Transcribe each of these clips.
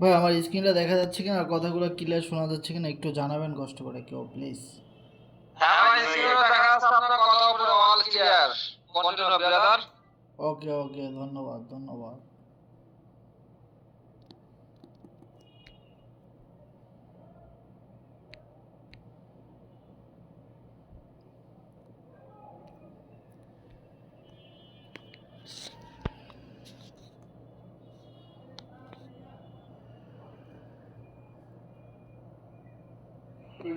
ভাই আমার স্ক্রিনটা দেখা যাচ্ছে কিনা আর কথাগুলো ক্লিয়ার শোনা যাচ্ছে কিনা একটু জানাবেন কষ্ট করে কেউ প্লিজ। হ্যাঁ ভাই, স্ক্রিনে দেখা যাচ্ছে আপনার কথা পুরো all clear. Continue brother. Okay okay, ধন্যবাদ ধন্যবাদ।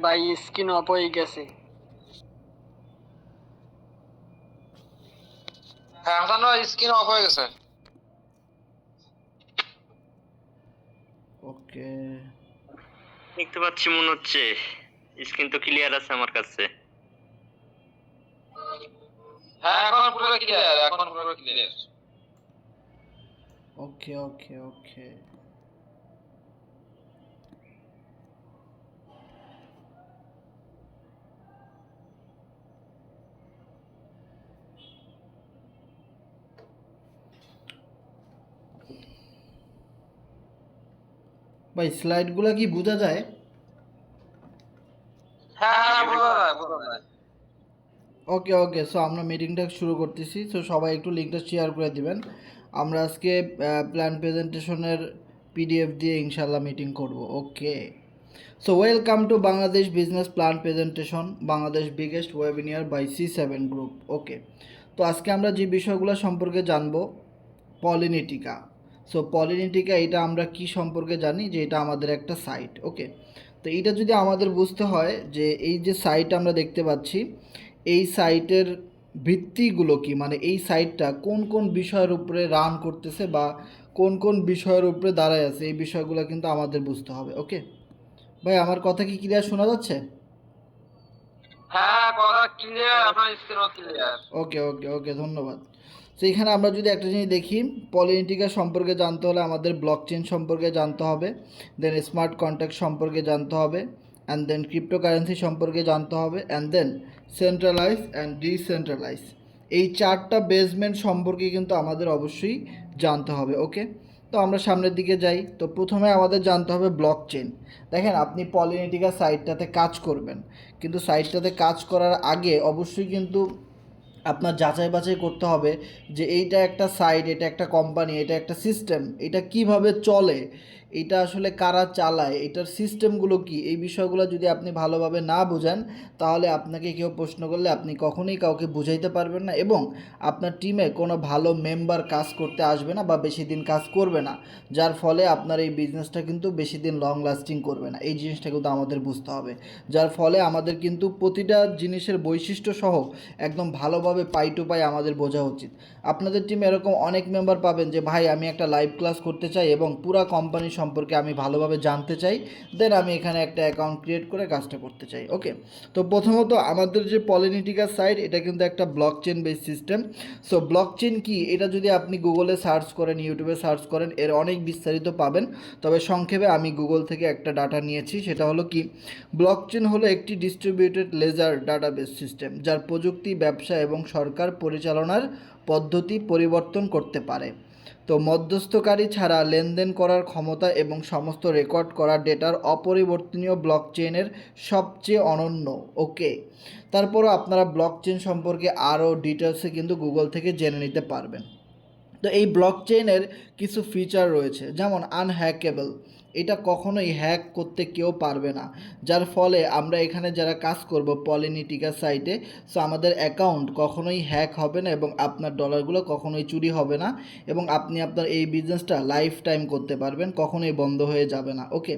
ভাই স্ক্রিন অফ হয়ে গেছে। হ্যাঁ, হাসান ভাই স্ক্রিন অফ হয়ে গেছে। ওকে দেখতে পাচ্ছি মনে হচ্ছে, স্ক্রিন তো ক্লিয়ার আছে আমার কাছে। হ্যাঁ এখন পুরো ক্লিয়ার, এখন পুরো ক্লিয়ার। ওকে ওকে ওকে। ভাই স্লাইডগুলো কি বোঝা যায়? হ্যাঁ বোঝা যায়, বোঝা যায়। ওকে ওকে, সো আমরা মিটিংটা শুরু করতেছি। সো সবাই একটু লিঙ্কটা শেয়ার করে দিবেন। আমরা আজকে প্ল্যান প্রেজেন্টেশনের পিডিএফ দিয়ে ইনশাল্লাহ মিটিং করব। Okay, so welcome to Bangladesh business plan presentation, Bangladesh biggest webinar by C7 group. Okay, তো আজকে আমরা যে বিষয়গুলো সম্পর্কে জানবো, পলিনেটিকা। সো পলিনেটিকা এটা আমরা কি সম্পর্কে জানি, যে এটা আমাদের একটা সাইট। ওকে, তো এইটা যদি আমাদের বুঝতে হয় যে এই যে সাইট আমরা দেখতে পাচ্ছি, এই সাইটের ভিত্তিগুলো কি, মানে এই সাইটটা কোন কোন বিষয়ের উপরে রান করতেছে বা কোন কোন বিষয়ের উপরে দাঁড়ায় আছে, এই বিষয়গুলো কিন্তু আমাদের বুঝতে হবে। ওকে ভাই, আমার কথা কি ক্লিয়ার শোনা যাচ্ছে? হ্যাঁ কথা ক্লিয়ার, আপনার স্ক্রিনও ক্লিয়ার। ওকে ওকে ওকে, ধন্যবাদ। তো এখানে আমরা যদি একটা জিনিস দেখি, পলিনেটিকা সম্পর্কে জানতে হলে আমাদের ব্লক চেইন সম্পর্কে জানতে হবে, দেন স্মার্ট কন্ট্রাক্ট সম্পর্কে জানতে হবে, অ্যান্ড দেন ক্রিপ্টোকারেন্সি সম্পর্কে জানতে হবে, and then centralize and decentralize. এই চারটা বেসমেন্ট সম্পর্কে কিন্তু আমাদের অবশ্যই জানতে হবে। ওকে, তো আমরা সামনের দিকে যাই। তো প্রথমে আমাদের জানতে হবে ব্লক চেইন। দেখেন, আপনি পলিনেটিকা সাইটটাতে কাজ করবেন, কিন্তু সাইটটাতে কাজ করার আগে অবশ্যই কিন্তু আপনার যাচাই বাছাই করতে হবে যে এইটা একটা সাইট, এটা একটা কোম্পানি, এটা একটা সিস্টেম, এটা কিভাবে চলে, এটা আসলে কারা চালায়, এটার সিস্টেমগুলো কি, এই বিষয়গুলো যদি আপনি ভালোভাবে না বোঝেন, তাহলে আপনাকে কেউ প্রশ্ন করলে আপনি কখনোই কাউকে বুঝাইতে পারবেন না, এবং আপনার টিমে কোনো ভালো মেম্বার কাজ করতে আসবে না বা বেশি দিন কাজ করবে না, যার ফলে আপনার এই বিজনেসটা কিন্তু বেশি দিন লং লাস্টিং করবে না। এই জিনিসটা কিন্তু আমাদের বুঝতে হবে, যার ফলে আমাদের কিন্তু প্রতিটা জিনিসের বৈশিষ্ট্য সহ একদম ভালোভাবে পাই টু পাই আমাদের বোঝা উচিত। আপনাদের টিমে এরকম অনেক মেম্বার পাবেন যে ভাই আমি একটা লাইভ ক্লাস করতে চাই এবং পুরো কোম্পানি সম্পর্কে আমি ভালোভাবে জানতে চাই, দেন আমি এখানে একটা অ্যাকাউন্ট ক্রিয়েট করে কাজটা করতে চাই। ওকে, তো প্রথমত আমাদের যে পলিনেটিকা সাইট, এটা কিন্তু একটা block chain base system. So block chain কি, এটা যদি আপনি গুগলে সার্চ করেন, ইউটিউবে সার্চ করেন, এর অনেক বিস্তারিত পাবেন। তবে সংক্ষেপে আমি গুগল থেকে একটা ডাটা নিয়েছি, সেটা হলো কি, ব্লক চেন হলো একটি ডিস্ট্রিবিউটেড লেজার ডাটাবেস সিস্টেম, যার প্রযুক্তি, ব্যবসা এবং সরকার পরিচালনার পদ্ধতি পরিবর্তন করতে পারে। তো মধ্যস্থকারী ছাড়া লেনদেন করার ক্ষমতা এবং সমস্ত রেকর্ড করা ডেটার অপরিবর্তনীয় ব্লক চেইনের সবচেয়ে অনন্য। ওকে, তারপরও আপনারা ব্লক চেইন সম্পর্কে আরও ডিটেলসে কিন্তু গুগল থেকে জেনে নিতে পারবেন। তো এই ব্লক চেইনের কিছু ফিচার রয়েছে, যেমন আনহ্যাকেবল, এটা কখনোই হ্যাক করতে কেউ পারবে না, যার ফলে আমরা এখানে যারা কাজ করব পলিনেটিকা সাইটে, সো আমাদের অ্যাকাউন্ট কখনোই হ্যাক হবে না এবং আপনার ডলারগুলো কখনোই চুরি হবে না, এবং আপনি আপনার এই বিজনেসটা লাইফ টাইম করতে পারবেন, কখনোই বন্ধ হয়ে যাবে না। ওকে,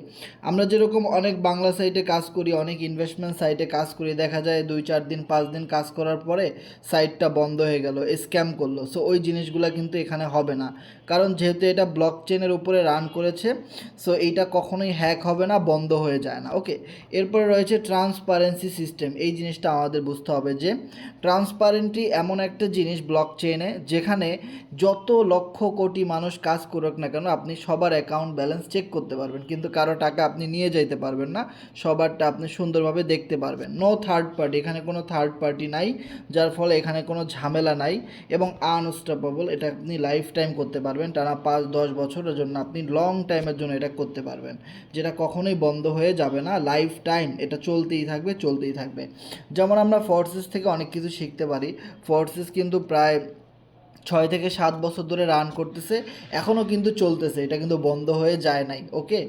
আমরা যেরকম অনেক বাংলা সাইটে কাজ করি, অনেক ইনভেস্টমেন্ট সাইটে কাজ করি, দেখা যায় 2-4 দিন 5 দিন কাজ করার পরে সাইটটা বন্ধ হয়ে গেল, স্ক্যাম করলো। সো ওই জিনিসগুলো কিন্তু এখানে হবে না, কারণ যেহেতু এটা ব্লক চেনের উপরে রান করেছে, সো এইটা কখনোই হ্যাক হবে না, বন্ধ হয়ে যায় না। ওকে, এরপরে রয়েছে ট্রান্সপারেন্সি সিস্টেম। এই জিনিসটা আমাদের বুঝতে হবে যে ট্রান্সপারেন্টি এমন একটা জিনিস ব্লক চেইনে যেখানে যত লক্ষ কোটি মানুষ কাজ করুক না কেন আপনি সবার অ্যাকাউন্ট ব্যালেন্স চেক করতে পারবেন, কিন্তু কারো টাকা আপনি নিয়ে যাইতে পারবেন না, সবারটা আপনি সুন্দরভাবে দেখতে পারবেন। নো থার্ড পার্টি, এখানে কোনো থার্ড পার্টি নাই, যার ফলে এখানে কোনো ঝামেলা নাই এবং আনস্টপেবল। এটা আপনি লাইফ টাইম করতে পারবেন, টানা 5-10 বছরের জন্য আপনি লং টাইমের জন্য এটা করতে পারবেন, যেটা কখনোই বন্ধ হয়ে যাবে না, লাইফ টাইম এটা চলতেই থাকবে চলতেই থাকবে। যেমন আমরা ফোর্সেস থেকে অনেক কিছু শিখতে পারি। ফোর্সেস কিন্তু প্রায় 6 থেকে 7 বছর ধরে রান করতেছে, এখনও কিন্তু চলতেছে, এটা কিন্তু বন্ধ হয়ে যায় নাই। ওকে,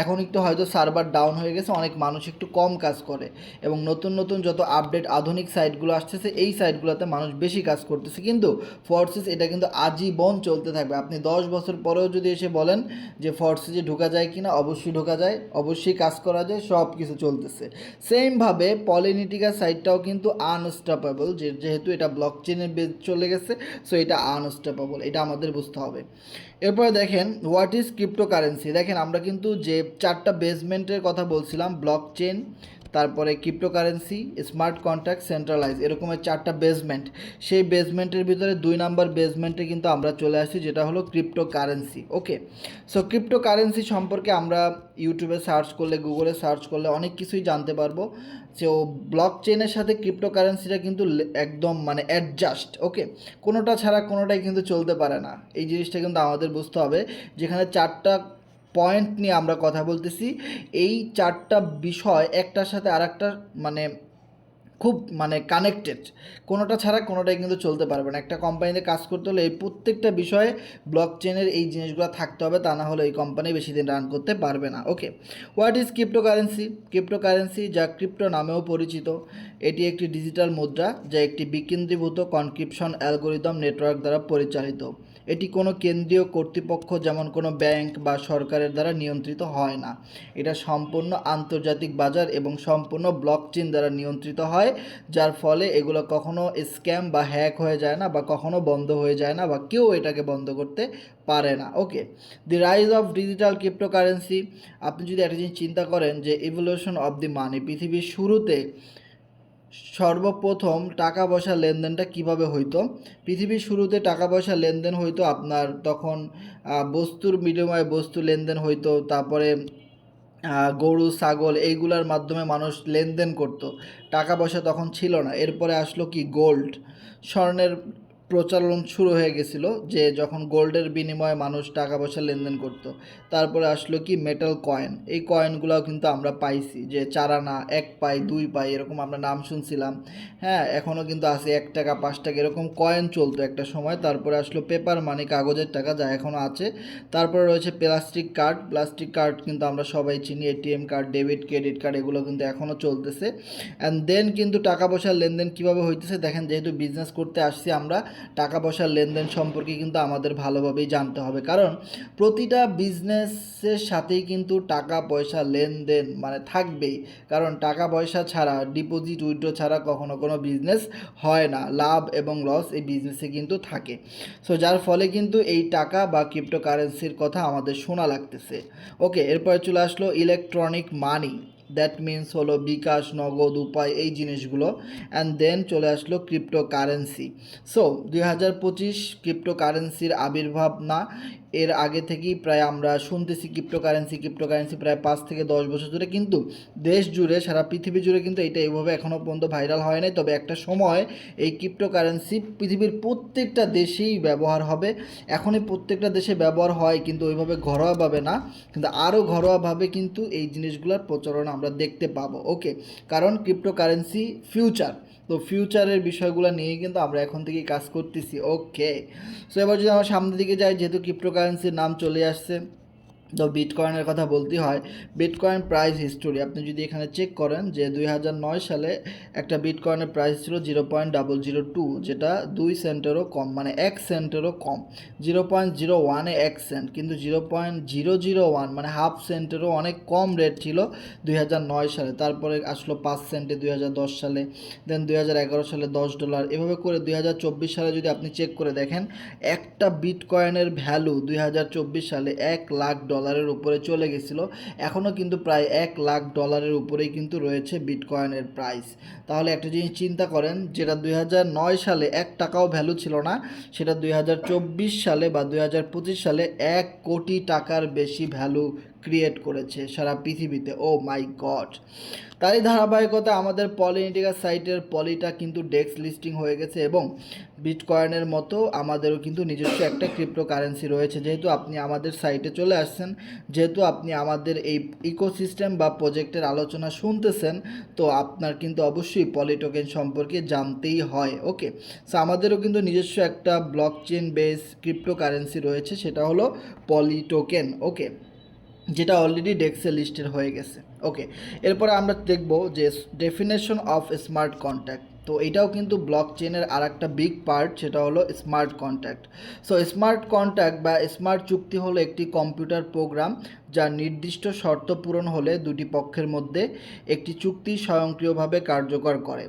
এখন একটু হয়তো সার্ভার ডাউন হয়ে গেছে, অনেক মানুষ একটু কম কাজ করে এবং নতুন নতুন যত আপডেট আধুনিক সাইটগুলো আসতেছে এই সাইটগুলোতে মানুষ বেশি কাজ করতেছে, কিন্তু ফোর্সেস এটা কিন্তু আজীবন চলতে থাকবে। আপনি 10 বছর পরেও যদি এসে বলেন যে ফোর্সেসে ঢোকা যায় কি না, অবশ্যই ঢোকা যায়, অবশ্যই কাজ করা যায়, সব কিছু চলতেছে। সেমভাবে পলিনিটিকা সাইটটাও কিন্তু আনস্টপেবল, যেহেতু এটা ব্লক চেনের বেস চলে গেছে, সো এটা আনস্টপেবল, এটা আমাদের বুঝতে হবে। এরপরে দেখেন হোয়াট ইজ ক্রিপ্টোকারেন্সি। দেখেন আমরা কিন্তু যে 4টা বেসমেন্টের কথা বলছিলাম, ব্লক চেন, তারপরে ক্রিপ্টোকারেন্সি, স্মার্ট কন্ট্রাক্ট, সেন্ট্রালাইজ, এরকমের 4টা বেসমেন্ট, সেই বেসমেন্টের ভিতরে 2 নাম্বার বেসমেন্টে কিন্তু আমরা চলে আসি, যেটা হলো ক্রিপ্টোকারেন্সি। ওকে, সো ক্রিপ্টোকারেন্সি সম্পর্কে আমরা ইউটিউবে সার্চ করলে, গুগলে সার্চ করলে অনেক কিছুই জানতে পারবো। সো ব্লক চেনের সাথে ক্রিপ্টোকারেন্সিটা কিন্তু একদম মানে অ্যাডজাস্ট। ওকে, কোনোটা ছাড়া কোনোটাই কিন্তু চলতে পারে না, এই জিনিসটা কিন্তু আমাদের বুঝতে হবে। যেখানে 4টা পয়েন্ট নিয়ে আমরা কথা বলতেছি, এই 4টা বিষয় একটার সাথে আরেকটা মানে খুব মানে কানেক্টেড, কোনোটা ছাড়া কোনোটাই কিন্তু চলতে পারবে না। একটা কোম্পানিতে কাজ করতে হলে এই প্রত্যেকটা বিষয়ে ব্লক চেনের এই জিনিসগুলো থাকতে হবে, তা না হলে এই কোম্পানি বেশি দিন রান করতে পারবে না। ওকে, হোয়াট ইজ ক্রিপ্টোকারেন্সি। ক্রিপ্টোকারেন্সি, যা ক্রিপ্টো নামেও পরিচিত, এটি একটি ডিজিটাল মুদ্রা যা একটি বিকেন্দ্রীভূত কনক্রিপশন অ্যালগোরিদম নেটওয়ার্ক দ্বারা পরিচালিত। এটি কোনো কেন্দ্রীয় কর্তৃপক্ষ যেমন কোনো ব্যাংক বা সরকারের দ্বারা নিয়ন্ত্রিত হয় না। এটা সম্পূর্ণ আন্তর্জাতিক বাজার এবং সম্পূর্ণ ব্লকচেন দ্বারা নিয়ন্ত্রিত হয়, যার ফলে এগুলো কখনো স্ক্যাম বা হ্যাক হয়ে যায় না, বা কখনো বন্ধ হয়ে যায় না, বা কেউ এটাকে বন্ধ করতে পারে না। Okay, the rise of digital cryptocurrency. আপনি যদি একটা জিনিস চিন্তা করেন যে ইভলিউশন অফ দি মানি, পৃথিবীর শুরুতে সর্বপ্রথম টাকা পয়সা লেনদেনটা কিভাবে হইতো। পৃথিবীর শুরুতে টাকা পয়সা লেনদেন হইতো আপনার তখন বস্তুর বিনিময়ে বস্তু লেনদেন হইতো, তারপরে গরু ছাগল এইগুলার মাধ্যমে মানুষ লেনদেন করত, টাকা পয়সা তখন ছিল না। এরপরে আসলো কি গোল্ড, স্বর্ণের প্রচলন শুরু হয়ে গেছিলো, যে যখন গোল্ডের বিনিময়ে মানুষ টাকা পয়সা লেনদেন করত। তারপরে আসলো কি মেটাল কয়েন, এই কয়েনগুলোও কিন্তু আমরা পাইছি, যে 4 আনা, 1 পাই, 2 পাই, এরকম আমরা নাম শুনছিলাম। হ্যাঁ, এখনও কিন্তু আছে 1 টাকা, 5 টাকা এরকম কয়েন চলতো একটা সময়। তারপরে আসলো পেপার মানি, কাগজের টাকা, যা এখনও আছে। তারপরে রয়েছে প্লাস্টিক কার্ড, প্লাস্টিক কার্ড কিন্তু আমরা সবাই চিনি, ATM card, debit, credit card, এগুলো কিন্তু এখনও চলতেছে। অ্যান্ড দেন কিন্তু টাকা পয়সার লেনদেন কীভাবে হইতেছে দেখেন, যেহেতু বিজনেস করতে আসছি আমরা, টাকা পয়সার লেনদেন সম্পর্কে কিন্তু আমাদের ভালোভাবেই জানতে হবে, কারণ প্রতিটা বিজনেসের সাথেই কিন্তু টাকা পয়সা লেনদেন মানে থাকবেই, কারণ টাকা পয়সা ছাড়া, ডিপোজিট উইথড্র ছাড়া কখনো কোনো বিজনেস হয় না, লাভ এবং লস এই বিজনেসে কিন্তু থাকে। সো যার ফলে কিন্তু এই টাকা বা ক্রিপ্টোকারেন্সির কথা আমাদের শোনা লাগতেছে। ওকে, এরপরে চলে আসলো ইলেকট্রনিক মানি, দ্যাট মিনস হলো বিকাশ, নগদ, উপায়, এই জিনিসগুলো। অ্যান্ড দেন চলে আসলো ক্রিপ্টোকারেন্সি। সো 2025 ক্রিপ্টোকারেন্সির আবির্ভাব না, এর আগে থেকেই প্রায় আমরা শুনতেছি ক্রিপ্টোকারেন্সি প্রায় 5 থেকে 10 বছর ধরে, কিন্তু দেশ জুড়ে, সারা পৃথিবী জুড়ে কিন্তু এটা এইভাবে এখনও পর্যন্ত ভাইরাল হয় নাই। তবে একটা সময় এই ক্রিপ্টোকারেন্সি পৃথিবীর প্রত্যেকটা দেশেই ব্যবহার হবে। এখনই প্রত্যেকটা দেশে ব্যবহার হয়, কিন্তু ওইভাবে ঘরোয়াভাবে না, কিন্তু আরও ঘরোয়াভাবে কিন্তু এই জিনিসগুলোর প্রচলন আমরা দেখতে পাবো। ওকে, কারণ ক্রিপ্টোকারেন্সি ফিউচার, তো ফিউচারের বিষয়গুলো নিয়ে কিন্তু আমরা এখন থেকেই কাজ করতেছি। ওকে, সো এবার যদি আমরা সামনের দিকে যাই, যেহেতু ক্রিপ্টোকারেন্সির নাম চলে আসছে, তো বিটকয়েনের কথা বলতে হয়। বিটকয়েন প্রাইস হিস্টোরি আপনি যদি এখানে চেক করেন, যে 2009 সালে একটা বিটকয়েনের প্রাইস ছিল 0.002, যেটা 2 সেন্টেরও কম, মানে 1 সেন্টেরও কম, 0.01-এ 1 সেন্ট, কিন্তু 0.001 মানে হাফ সেন্টেরও অনেক কম রেট ছিল 2009 সালে। তারপরে আসলো 5 সেন্টে 2010 সালে, দেন 2011 সালে $10, এভাবে করে 2024 সালে যদি আপনি চেক করে দেখেন, একটা বিটকয়েনের ভ্যালু 2024 সালে $1 লাখ। ডলারের উপরে চলে গেছিলো, এখনও কিন্তু প্রায় $1,00,000 উপরেই কিন্তু রয়েছে বিটকয়েনের প্রাইস। তাহলে একটা জিনিস চিন্তা করেন, যেটা 2009 সালে 1 টাকাও ভ্যালু ছিল না, সেটা 2024 সালে বা 2025 সালে 1 কোটি টাকার বেশি ভ্যালু ক্রিয়েট করেছে সারা পৃথিবীতে। ও মাই গড! তারই ধারাবাহিকতা আমাদের পলিনিটিকা সাইটের পলিটা কিন্তু ডেক্স লিস্টিং হয়ে গেছে, এবং বিটকয়েনের মতো আমাদেরও কিন্তু নিজস্ব একটা ক্রিপ্টোকারেন্সি রয়েছে। যেহেতু আপনি আমাদের সাইটে চলে আসছেন, যেহেতু আপনি আমাদের এই ইকোসিস্টেম বা প্রজেক্টের আলোচনা শুনতেছেন, তো আপনার কিন্তু অবশ্যই পলি টোকেন সম্পর্কে জানতেই হয়। ওকে, সো আমাদেরও কিন্তু নিজস্ব একটা ব্লকচেন বেস ক্রিপ্টোকারেন্সি রয়েছে, সেটা হলো পলি টোকেন। ওকে, যেটা অলরেডি ডেক্সে লিস্টেড হয়ে গেছে। ওকে, এরপরে আমরা দেখব যে ডেফিনেশন অফ স্মার্ট কন্ট্যাক্ট। তো এটাও কিন্তু ব্লক চেনের আর একটা বিগ পার্ট, সেটা হলো smart contact. So smart contact বা স্মার্ট চুক্তি হলো একটি কম্পিউটার প্রোগ্রাম যা নির্দিষ্ট শর্ত পূরণ হলে দুটি পক্ষের মধ্যে একটি চুক্তি স্বয়ংক্রিয়ভাবে কার্যকর করে।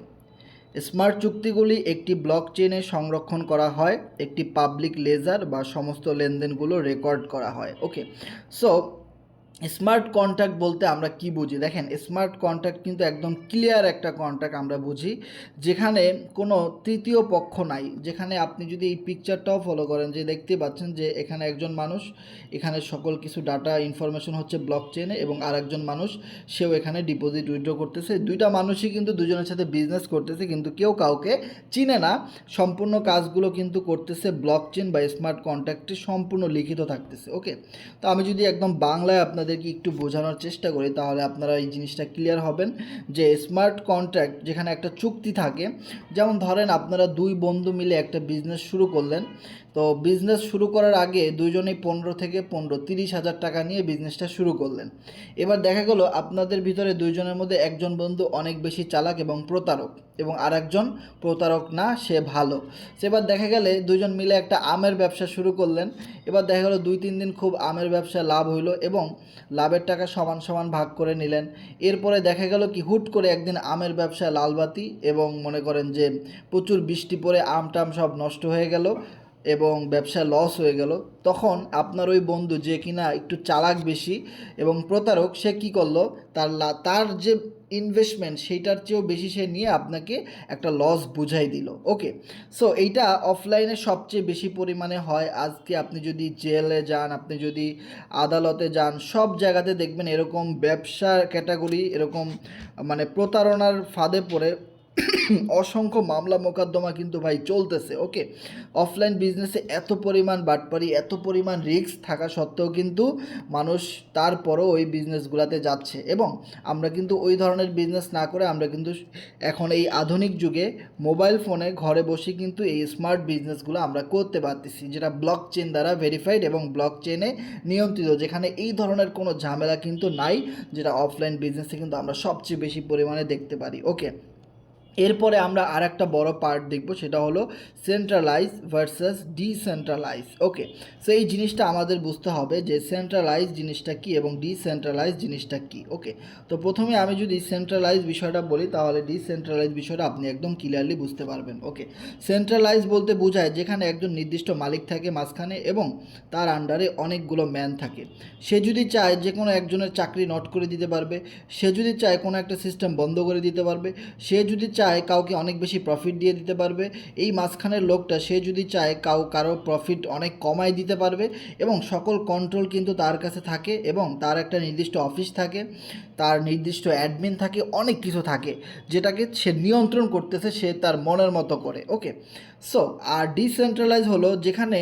স্মার্ট চুক্তিগুলি একটি ব্লক চেনে সংরক্ষণ করা হয়, একটি পাবলিক লেজার বা সমস্ত লেনদেনগুলো রেকর্ড করা হয়। ওকে, সো স্মার্ট কন্ট্যাক্ট বলতে আমরা কি বুঝি? দেখেন, স্মার্ট কন্ট্যাক্ট কিন্তু একদম ক্লিয়ার একটা কন্ট্যাক্ট আমরা বুঝি, যেখানে কোনো তৃতীয় পক্ষ নাই। যেখানে আপনি যদি এই পিকচারটাও ফলো করেন, যে দেখতে পাচ্ছেন যে এখানে একজন মানুষ, এখানে সকল কিছু ডাটা ইনফরমেশন হচ্ছে ব্লক চেনে, এবং আরেকজন মানুষ সেও এখানে ডিপোজিট উইথড্র করতেছে। দুইটা মানুষই কিন্তু দুজনের সাথে বিজনেস করতেছে, কিন্তু কেউ কাউকে চিনে না। সম্পূর্ণ কাজগুলো কিন্তু করতেছে ব্লক চেন বা স্মার্ট কন্ট্যাক্টে সম্পূর্ণ লিখিত থাকতেছে। ওকে, তো আমি যদি একদম বাংলায় আপনাদেরকে একটু বোঝানোর চেষ্টা করি, তাহলে আপনারা এই জিনিসটা ক্লিয়ার হবেন যে স্মার্ট কন্ট্রাক্ট যেখানে একটা চুক্তি থাকে, যেমন ধরেন আপনারা দুই বন্ধু মিলে একটা বিজনেস শুরু করলেন। তো বিজনেস শুরু করার আগে দুইজনেই 15 থেকে 30 হাজার টাকা নিয়ে বিজনেসটা শুরু করলেন। এবার দেখা গেল আপনাদের ভিতরে দুইজনের মধ্যে একজন বন্ধু অনেক বেশি চালাক এবং প্রতারক, এবং আরেকজন প্রতারক না, সে ভালো। সেবার দেখা গেলে দুইজন মিলে একটা আমের ব্যবসা শুরু করলেন। এবার দেখা গেলো 2-3 দিন খুব আমের ব্যবসা লাভ হইলো, এবং লাভের টাকা সমান সমান ভাগ করে নিলেন। এরপরে দেখা গেল কি হুট করে একদিন আমের ব্যবসা লালবাতি, এবং মনে করেন যে প্রচুর বৃষ্টি পড়ে আম টাম সব নষ্ট হয়ে গেল এবং ব্যবসা লস হয়ে গেল। তখন আপনার ওই বন্ধু, যে কিনা একটু চালাক বেশি এবং প্রতারক, সে কী করলো, তার যে ইনভেস্টমেন্ট সেইটার চেয়েও বেশি সে নিয়ে আপনাকে একটা লস বুঝাই দিল। ওকে, সো এইটা অফলাইনে সবচেয়ে বেশি পরিমাণে হয়। আজকে আপনি যদি জেলে যান, আপনি যদি আদালতে যান, সব জায়গাতে দেখবেন এরকম ব্যবসার ক্যাটাগরি, এরকম মানে প্রতারণার ফাঁদে পড়ে অসংখ্য মামলা মোকদ্দমা কিন্তু ভাই চলতেছে। ওকে, অফলাইন বিজনেসে এত পরিমাণ বাটপারি, এত পরিমাণ রিস্ক থাকা সত্ত্বেও কিন্তু মানুষ তারপরও ওই বিজনেসগুলোতে যাচ্ছে, এবং আমরা কিন্তু ওই ধরনের বিজনেস না করে আমরা কিন্তু এখন এই আধুনিক যুগে মোবাইল ফোনে ঘরে বসে কিন্তু এই স্মার্ট বিজনেসগুলো আমরা করতে পারতেছি, যেটা ব্লক চেন দ্বারা ভেরিফাইড এবং ব্লক চেনে নিয়ন্ত্রিত, যেখানে এই ধরনের কোনো ঝামেলা কিন্তু নাই, যেটা অফলাইন বিজনেসে কিন্তু আমরা সবচেয়ে বেশি পরিমাণে দেখতে পারি। ওকে, এরপরে আমরা আর একটা বড় পার্ট দেখব, সেটা হলো সেন্ট্রালাইজ ভার্সাস ডিসেন্ট্রালাইজ। ওকে, সো এই জিনিসটা আমাদের বুঝতে হবে যে সেন্ট্রালাইজ জিনিসটা কী এবং ডিসেন্ট্রালাইজ জিনিসটা কী। ওকে, তো প্রথমে আমি যদি সেন্ট্রালাইজ বিষয়টা বলি, তাহলে ডিসেন্ট্রালাইজ বিষয়টা আপনি একদম ক্লিয়ারলি বুঝতে পারবেন। ওকে, সেন্ট্রালাইজ বলতে বোঝায় যেখানে একজন নির্দিষ্ট মালিক থাকে মাঝখানে, এবং তার আন্ডারে অনেকগুলো ম্যান থাকে। সে যদি চায় যে কোনো একজনের চাকরি নট করে দিতে পারবে, সে যদি চায় কোনো একটা সিস্টেম বন্ধ করে দিতে পারবে, সে যদি চায় কাউকে অনেক বেশি প্রফিট দিয়ে দিতে পারবে। এই মাঝখানের লোকটা, সে যদি চায় কারো প্রফিট অনেক কমায় দিতে পারবে, এবং সকল কন্ট্রোল কিন্তু তার কাছে থাকে, এবং তার একটা নির্দিষ্ট অফিস থাকে, তার নির্দিষ্ট অ্যাডমিন থাকে, অনেক কিছু থাকে, যেটাকে সে নিয়ন্ত্রণ করতেছে সে তার মনের মতো করে। ওকে, সো আর ডিসেন্ট্রালাইজ হলো যেখানে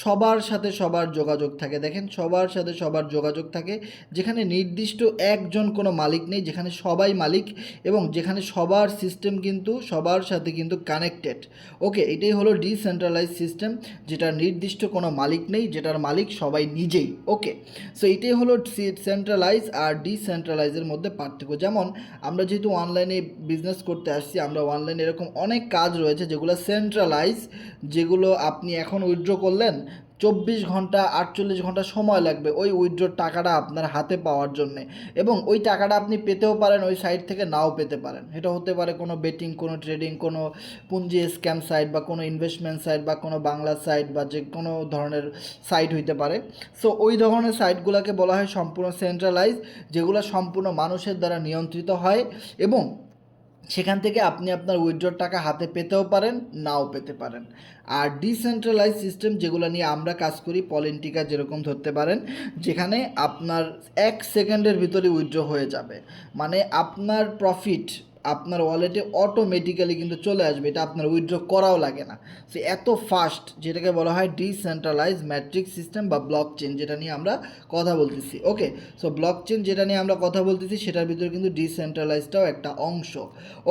সবার সাথে সবার যোগাযোগ থাকে। দেখেন, সবার সাথে সবার যোগাযোগ থাকে, যেখানে নির্দিষ্ট একজন কোনো মালিক নেই, যেখানে সবাই মালিক, এবং যেখানে সবার সিস্টেম কিন্তু সবার সাথে কিন্তু কানেক্টেড। ওকে, এটাই হলো ডিসেন্ট্রালাইজ সিস্টেম, যেটা নির্দিষ্ট কোনো মালিক নেই, যেটার মালিক সবাই নিজেই। ওকে, সো এটাই হলো সেন্ট্রালাইজ আর ডিসেন্ট্রালাইজের মধ্যে পার্থক্য। যেমন আমরা যেহেতু অনলাইনে বিজনেস করতে আসছি, আমরা অনলাইনে এরকম অনেক কাজ রয়েছে যেগুলো সেন্ট্রালাইজ, যেগুলো আপনি এখন উইথড্র করলেন, 24 ঘন্টা 48 ঘন্টা সময় লাগবে ওই উইথড্রর টাকাটা আপনার হাতে পাওয়ার জন্যে, এবং ওই টাকাটা আপনি পেতেও পারেন, ওই সাইট থেকে নাও পেতে পারেন। এটা হতে পারে কোনো বেটিং, কোনো ট্রেডিং, কোনো পুঞ্জি স্ক্যাম সাইট, বা কোনো ইনভেস্টমেন্ট সাইট, বা কোনো বাংলা সাইট, বা যে কোনো ধরনের সাইট হইতে পারে। সো ওই ধরনের সাইটগুলোকে বলা হয় সম্পূর্ণ সেন্ট্রালাইজ, যেগুলো সম্পূর্ণ মানুষের দ্বারা নিয়ন্ত্রিত হয়, এবং সেখান থেকে আপনি আপনার উইথড্রর টাকা হাতে পেতেও পারেন, নাও পেতে পারেন। আর ডিসেন্ট্রালাইজ সিস্টেম, যেগুলো নিয়ে আমরা কাজ করি, পলিন্টিকা যেরকম ধরতে পারেন, যেখানে আপনার 1 সেকেন্ডের ভিতরে উইথড্র হয়ে যাবে, মানে আপনার প্রফিট আপনার ওয়ালেটে অটোমেটিক্যালি কিন্তু চলে আসবে, এটা আপনার উইথড্র করাও লাগে না। সো এত ফাস্ট, যেটাকে বলা হয় ডিসেন্ট্রালাইজ ম্যাট্রিক্স সিস্টেম বা ব্লক চেন, যেটা নিয়ে আমরা কথা বলতেছি। ওকে, সো ব্লক চেন যেটা নিয়ে আমরা কথা বলতেছি, সেটার ভিতরে কিন্তু ডিসেন্ট্রালাইজটাও একটা অংশ।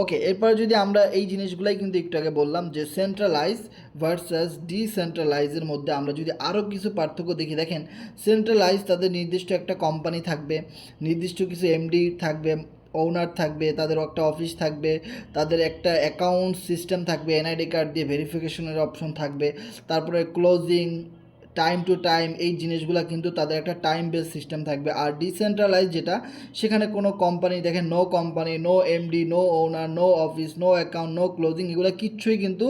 ওকে, এরপরে যদি আমরা এই জিনিসগুলাই কিন্তু একটু আগে বললাম যে সেন্ট্রালাইজ ভার্সাস ডিসেন্ট্রালাইজের মধ্যে আমরা যদি আরও কিছু পার্থক্য দেখি, দেখেন সেন্ট্রালাইজ তাদের নির্দিষ্ট একটা কোম্পানি থাকবে, নির্দিষ্ট কিছু এমডি থাকবে, ওনার থাকবে, তাদের একটা অফিস থাকবে, তাদের একটা অ্যাকাউন্ট সিস্টেম থাকবে, এনআইডি কার্ড দিয়ে ভেরিফিকেশনের অপশন থাকবে, তারপরে ক্লোজিং, টাইম টু টাইম, এই জিনিসগুলো কিন্তু তাদের একটা টাইম বেস সিস্টেম থাকবে। আর ডিসেন্ট্রালাইজ যেটা, সেখানে কোনো কোম্পানি, দেখেন no company, no MD, no owner, no office, no account, no closing, এগুলো কিচ্ছুই কিন্তু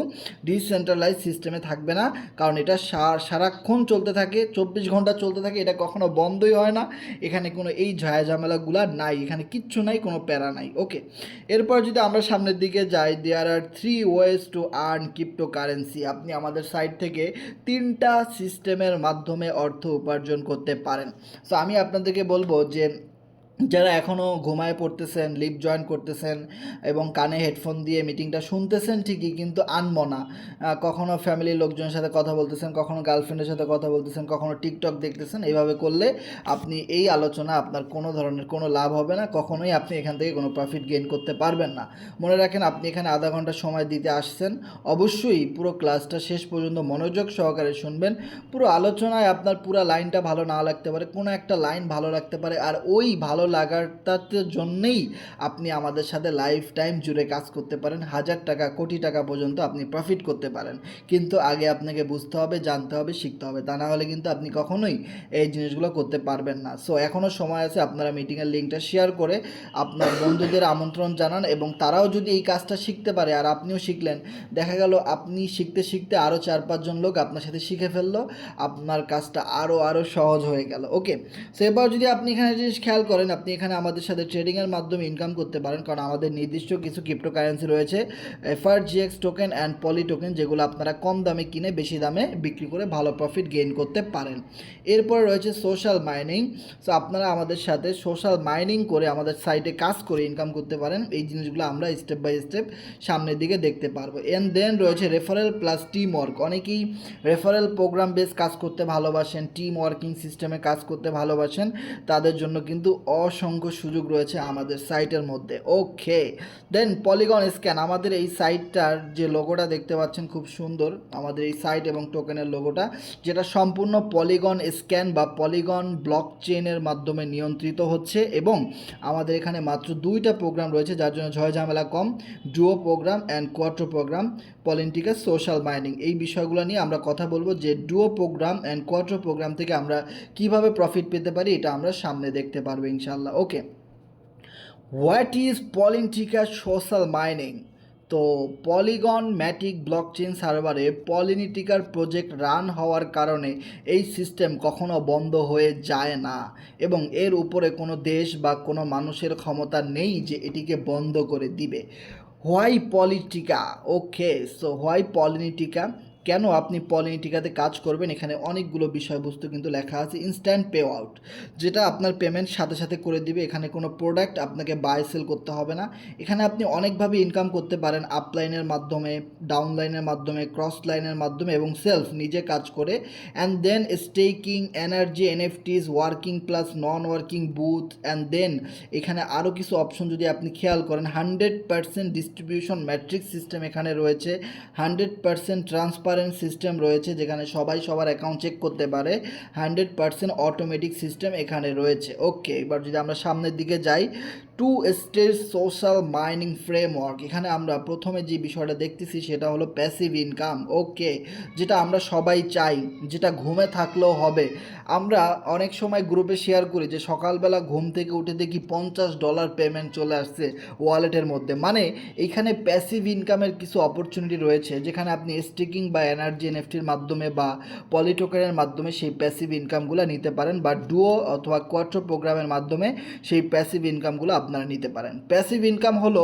ডিসেন্ট্রালাইজ সিস্টেমে থাকবে না, কারণ এটা সারাক্ষণ চলতে থাকে, 24 ঘন্টা চলতে থাকে, এটা কখনো বন্ধই হয় না। এখানে কোনো এই ঝামেলাগুলা নাই, এখানে কিচ্ছু নাই, কোনো প্যারা নাই। ওকে, এরপর যদি আমরা সামনের দিকে যাই, দেয়ার আর 3 ways to earn crypto currency. আপনি আমাদের সাইট থেকে 3টা সিস্টেমের মাধ্যমে অর্থ উপার্জন করতে পারেন। সো আমি আপনাদেরকে বলবো যে যারা এখনও ঘুমায় পড়তেছেন, লিভ জয়েন করতেছেন এবং কানে হেডফোন দিয়ে মিটিংটা শুনতেছেন ঠিকই, কিন্তু আনমো না, কখনও ফ্যামিলির লোকজনের সাথে কথা বলতেছেন, কখনও গার্লফ্রেন্ডের সাথে কথা বলতেছেন, কখনও টিকটক দেখতেছেন, এইভাবে করলে আপনি এই আলোচনা আপনার কোনো ধরনের কোনো লাভ হবে না, কখনোই আপনি এখান থেকে কোনো প্রফিট গেইন করতে পারবেন না। মনে রাখেন, আপনি এখানে আধা ঘন্টা সময় দিতে আসছেন, অবশ্যই পুরো ক্লাসটা শেষ পর্যন্ত মনোযোগ সহকারে শুনবেন। পুরো আলোচনায় আপনার পুরো লাইনটা ভালো না লাগতে পারে, কোনো একটা লাইন ভালো লাগতে পারে, আর ওই ভালো লাগাটার জন্যেই আপনি আমাদের সাথে লাইফ টাইম জুড়ে কাজ করতে পারেন, 1000 টাকা, কোটি টাকা পর্যন্ত আপনি প্রফিট করতে পারেন। কিন্তু আগে আপনাকে বুঝতে হবে, জানতে হবে, শিখতে হবে, তা না হলে কিন্তু আপনি কখনোই এই জিনিসগুলো করতে পারবেন না। সো এখনও সময় আছে, আপনারা মিটিংয়ের লিঙ্কটা শেয়ার করে আপনার বন্ধুদের আমন্ত্রণ জানান, এবং তারাও যদি এই কাজটা শিখতে পারে আর আপনিও শিখলেন, দেখা গেল আপনি শিখতে শিখতে আরও 4-5 জন লোক আপনার সাথে শিখে ফেললো, আপনার কাজটা আরও সহজ হয়ে গেল। ওকে, সো এবার যদি আপনি এখানে জিনিস খেয়াল করেন, আপনি এখানে আমাদের সাথে ট্রেডিংয়ের মাধ্যমে ইনকাম করতে পারেন, কারণ আমাদের নির্দিষ্ট কিছু ক্রিপ্টোকারেন্সি রয়েছে, FRGX token and poly token, যেগুলো আপনারা কম দামে কিনে বেশি দামে বিক্রি করে ভালো প্রফিট গেইন করতে পারেন। এরপরে রয়েছে সোশ্যাল মাইনিং। সো আপনারা আমাদের সাথে সোশ্যাল মাইনিং করে আমাদের সাইটে কাজ করে ইনকাম করতে পারেন। এই জিনিসগুলো আমরা স্টেপ বাই স্টেপ সামনের দিকে দেখতে পারবো। এন্ড দেন রয়েছে রেফারেল প্লাস টিম ওয়ার্ক। অনেকেই রেফারেল প্রোগ্রাম বেস কাজ করতে ভালোবাসেন, টিম ওয়ার্কিং সিস্টেমে কাজ করতে ভালোবাসেন, তাদের জন্য কিন্তু অসংখ্য সুযোগ রয়েছে আমাদের সাইটের মধ্যে। ওকে, দেন পলিগন স্ক্যান। আমাদের এই সাইটটার যে লোগোটা দেখতে পাচ্ছেন খুব সুন্দর, আমাদের এই সাইট এবং টোকেনের লোগোটা, যেটা সম্পূর্ণ পলিগন স্ক্যান বা পলিগন ব্লক চেনের মাধ্যমে নিয়ন্ত্রিত হচ্ছে, এবং আমাদের এখানে মাত্র 2টা প্রোগ্রাম রয়েছে, যার জন্য ঝয় ঝামেলা কম, duo program and quattro program, Polynetica, social mining. এই বিষয়গুলো নিয়ে আমরা কথা বলবো, যে duo program and quattro program থেকে আমরা কিভাবে প্রফিট পেতে পারি, এটা আমরা সামনে দেখতে পারবো ইনশাল্লাহ। ওকে, হোয়াট ইজ পলিন্টিকা সোশ্যাল মাইনিং? তো পলিগন ম্যাটিক ব্লকচেন সার্ভারে পলিনিটিকার প্রজেক্ট রান হওয়ার কারণে এই সিস্টেম কখনো বন্ধ হয়ে যায় না, এবং এর উপরে কোনো দেশ বা কোনো মানুষের ক্ষমতা নেই যে এটিকে বন্ধ করে দিবে। Why Polynetica? Okay, so why Polynetica, কেন আপনি পলিনিটিকাতে কাজ করবেন, এখানে অনেকগুলো বিষয়বস্তু কিন্তু লেখা আছে। ইনস্ট্যান্ট পে আউট, যেটা আপনার পেমেন্ট সাথে সাথে করে দিবে, এখানে কোনো প্রোডাক্ট আপনাকে বাই সেল করতে হবে না, এখানে আপনি অনেকভাবে ইনকাম করতে পারেন, আপলাইনের মাধ্যমে, ডাউনলাইনের মাধ্যমে, ক্রস লাইনের মাধ্যমে, এবং সেলফ নিজে কাজ করে। And then staking, energy, NFTs, working plus non working booth, and then এখানে আরও কিছু অপশন যদি আপনি খেয়াল করেন, 100% ডিস্ট্রিবিউশন ম্যাট্রিক্স সিস্টেম এখানে রয়েছে, 100% ট্রান্সপারেন্ট ট্রান্সপারেন্ট সিস্টেম রয়েছে, যেখানে সবাই সবার অ্যাকাউন্ট চেক করতে পারে। 100% অটোমেটিক সিস্টেম এখানে রয়েছে। ওকে, এবার যদি আমরা সামনের দিকে যাই, 2 স্টেজ সোশ্যাল মাইনিং ফ্রেমওয়ার্ক, এখানে আমরা প্রথমে যে বিষয়টা দেখতেছি সেটা হলো প্যাসিভ ইনকাম। ওকে, যেটা আমরা সবাই চাই, যেটা ঘুমে থাকলেও হবে। আমরা অনেক সময় গ্রুপে শেয়ার করি যে সকালবেলা ঘুম থেকে উঠে দেখি $50 পেমেন্ট চলে আসছে ওয়ালেটের মধ্যে। মানে এইখানে প্যাসিভ ইনকামের কিছু অপরচুনিটি রয়েছে, যেখানে আপনি স্টেকিং বা এনার্জি এনএফটির মাধ্যমে বা পলিটোকেনের মাধ্যমে সেই প্যাসিভ ইনকামগুলো নিতে পারেন, বা ডুও অথবা কোয়াট্রো প্রোগ্রামের মাধ্যমে সেই প্যাসিভ ইনকামগুলো আপনারা নিতে পারেন। প্যাসিভ ইনকাম হলো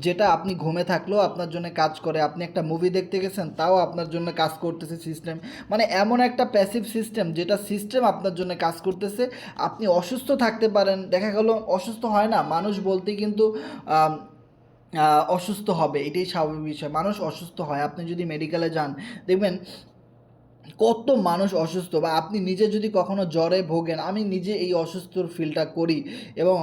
যেটা আপনি ঘুমে থাকলেও আপনার জন্য কাজ করে। আপনি একটা মুভি দেখতে গেছেন, তাও আপনার জন্য কাজ করতেছে সিস্টেম। মানে এমন একটা প্যাসিভ সিস্টেম, যেটা সিস্টেম আপনার জন্য কাজ করতেছে। আপনি অসুস্থ থাকতে পারেন, দেখা গেল অসুস্থ হয় না, মানুষ বলতেই কিন্তু অসুস্থ হবে, এটাই স্বাভাবিক বিষয়, মানুষ অসুস্থ হয়। আপনি যদি মেডিকেলে যান, দেখবেন কত মানুষ অসুস্থ, বা আপনি নিজে যদি কখনো জ্বরে ভোগেন, আমি নিজে এই অসুস্থর ফিলটা করি, এবং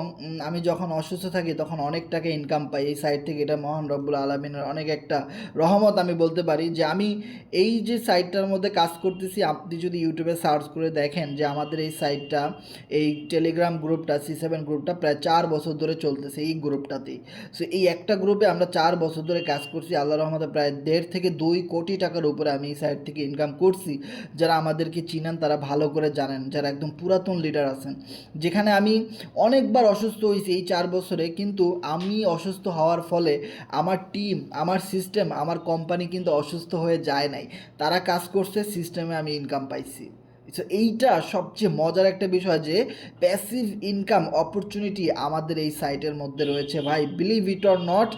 আমি যখন অসুস্থ থাকি তখন অনেক টাকা ইনকাম পাই এই সাইট থেকে। এটা মহান রব্বুল আলমিনের অনেক একটা রহমত আমি বলতে পারি, যে আমি এই যে সাইটটার মধ্যে কাজ করতেছি। আপনি যদি ইউটিউবে সার্চ করে দেখেন যে আমাদের এই সাইটটা, এই টেলিগ্রাম গ্রুপটা, C7 গ্রুপটা প্রায় 4 বছর ধরে চলতেছে এই গ্রুপটাতেই। সো এই একটা গ্রুপে আমরা 4 বছর ধরে কাজ করছি। আল্লাহর রহমতে প্রায় 1.5 থেকে 2 কোটি টাকার উপরে আমি এই সাইট থেকে ইনকাম করছি। যারা আমাদেরকে চিনেন তারা ভালো করে জানেন, যারা একদম পুরাতন লিডার আছেন। যেখানে আমি অনেকবার অসুস্থ হয়েছি এই 4 বছরে, কিন্তু আমি অসুস্থ হওয়ার ফলে আমার টিম, আমার সিস্টেম, আমার কোম্পানি কিন্তু অসুস্থ হয়ে যায় নাই। তারা কাজ করছে, সিস্টেমে আমি ইনকাম পাইছি। সো এইটা সবচেয়ে মজার একটা বিষয়, যে প্যাসিভ ইনকাম অপরচুনিটি আমাদের এই সাইটের মধ্যে রয়েছে ভাই। বিলিভ ইট অর নট,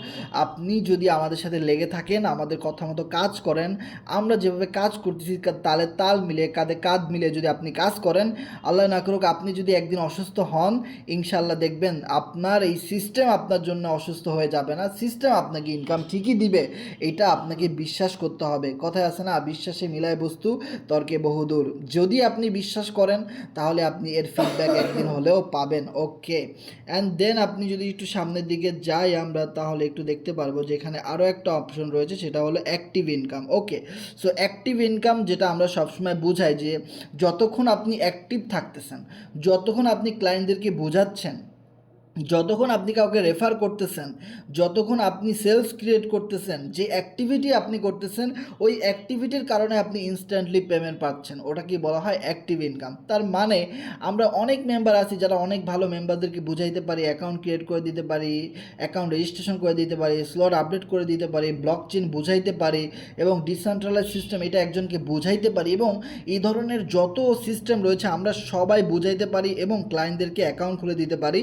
আপনি যদি আমাদের সাথে লেগে থাকেন, আমাদের কথা মতো কাজ করেন, আমরা যেভাবে কাজ করতেছি তালে তাল মিলিয়ে, কাঁধে কাঁধ মিলিয়ে যদি আপনি কাজ করেন, আল্লাহ না করুক আপনি যদি একদিন অসুস্থ হন, ইনশাল্লাহ দেখবেন আপনার এই সিস্টেম আপনার জন্য অসুস্থ হয়ে যাবে না, সিস্টেম আপনাকে ইনকাম ঠিকই দিবে। এটা আপনাকে বিশ্বাস করতে হবে। কথায় আছে না, বিশ্বাসে মিলায় বস্তু, তর্কে বহুদূর। যদি আপনি বিশ্বাস করেন তাহলে আপনি এর ফিডব্যাক একদিন হলেও পাবেন। ওকে, অ্যান্ড দেন আপনি যদি একটু সামনের দিকে যাই আমরা, তাহলে একটু দেখতে পারবো যে এখানে আরও একটা অপশন রয়েছে, সেটা হলো অ্যাক্টিভ ইনকাম। ওকে, সো অ্যাক্টিভ ইনকাম যেটা আমরা সবসময় বোঝাই, যে যতক্ষণ আপনি অ্যাক্টিভ থাকতেছেন, যতক্ষণ আপনি ক্লায়েন্টদেরকে বোঝাচ্ছেন, যতক্ষণ আপনি কাউকে রেফার করতেছেন, যতক্ষণ আপনি সেলস ক্রিয়েট করতেছেন, যে অ্যাক্টিভিটি আপনি করতেছেন, ওই অ্যাক্টিভিটির কারণে আপনি ইনস্ট্যান্টলি পেমেন্ট পাচ্ছেন, ওটা কি বলা হয় অ্যাক্টিভ ইনকাম। তার মানে আমরা অনেক মেম্বার আছি যারা অনেক ভালো মেম্বারদেরকে বুঝাইতে পারি, অ্যাকাউন্ট ক্রিয়েট করে দিতে পারি, অ্যাকাউন্ট রেজিস্ট্রেশন করে দিতে পারি, স্লট আপডেট করে দিতে পারি, ব্লক চেইন বুঝাইতে পারি, এবং ডিসেন্ট্রালাইজ সিস্টেম এটা একজনকে বুঝাইতে পারি, এবং এই ধরনের যত সিস্টেম রয়েছে আমরা সবাই বুঝাইতে পারি, এবং ক্লায়েন্টদেরকে অ্যাকাউন্ট খুলে দিতে পারি।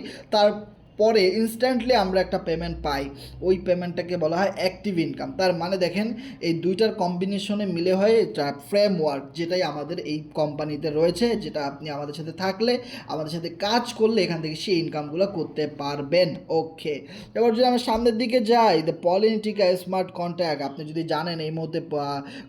পরে ইনস্ট্যান্টলি আমরা একটা পেমেন্ট পাই, ওই পেমেন্টটাকে বলা হয় অ্যাক্টিভ ইনকাম। তার মানে দেখেন এই দুইটার কম্বিনেশনে মিলে হয় এটা ফ্রেমওয়ার্ক, যেটাই আমাদের এই কোম্পানিতে রয়েছে, যেটা আপনি আমাদের সাথে থাকলে, আমাদের সাথে কাজ করলে এখান থেকে সেই ইনকামগুলো করতে পারবেন। ওকে, এবার যদি আমরা সামনের দিকে যাই, দ্য পলিটিকা স্মার্ট কন্ট্যাক্ট, আপনি যদি জানেন এই মুহূর্তে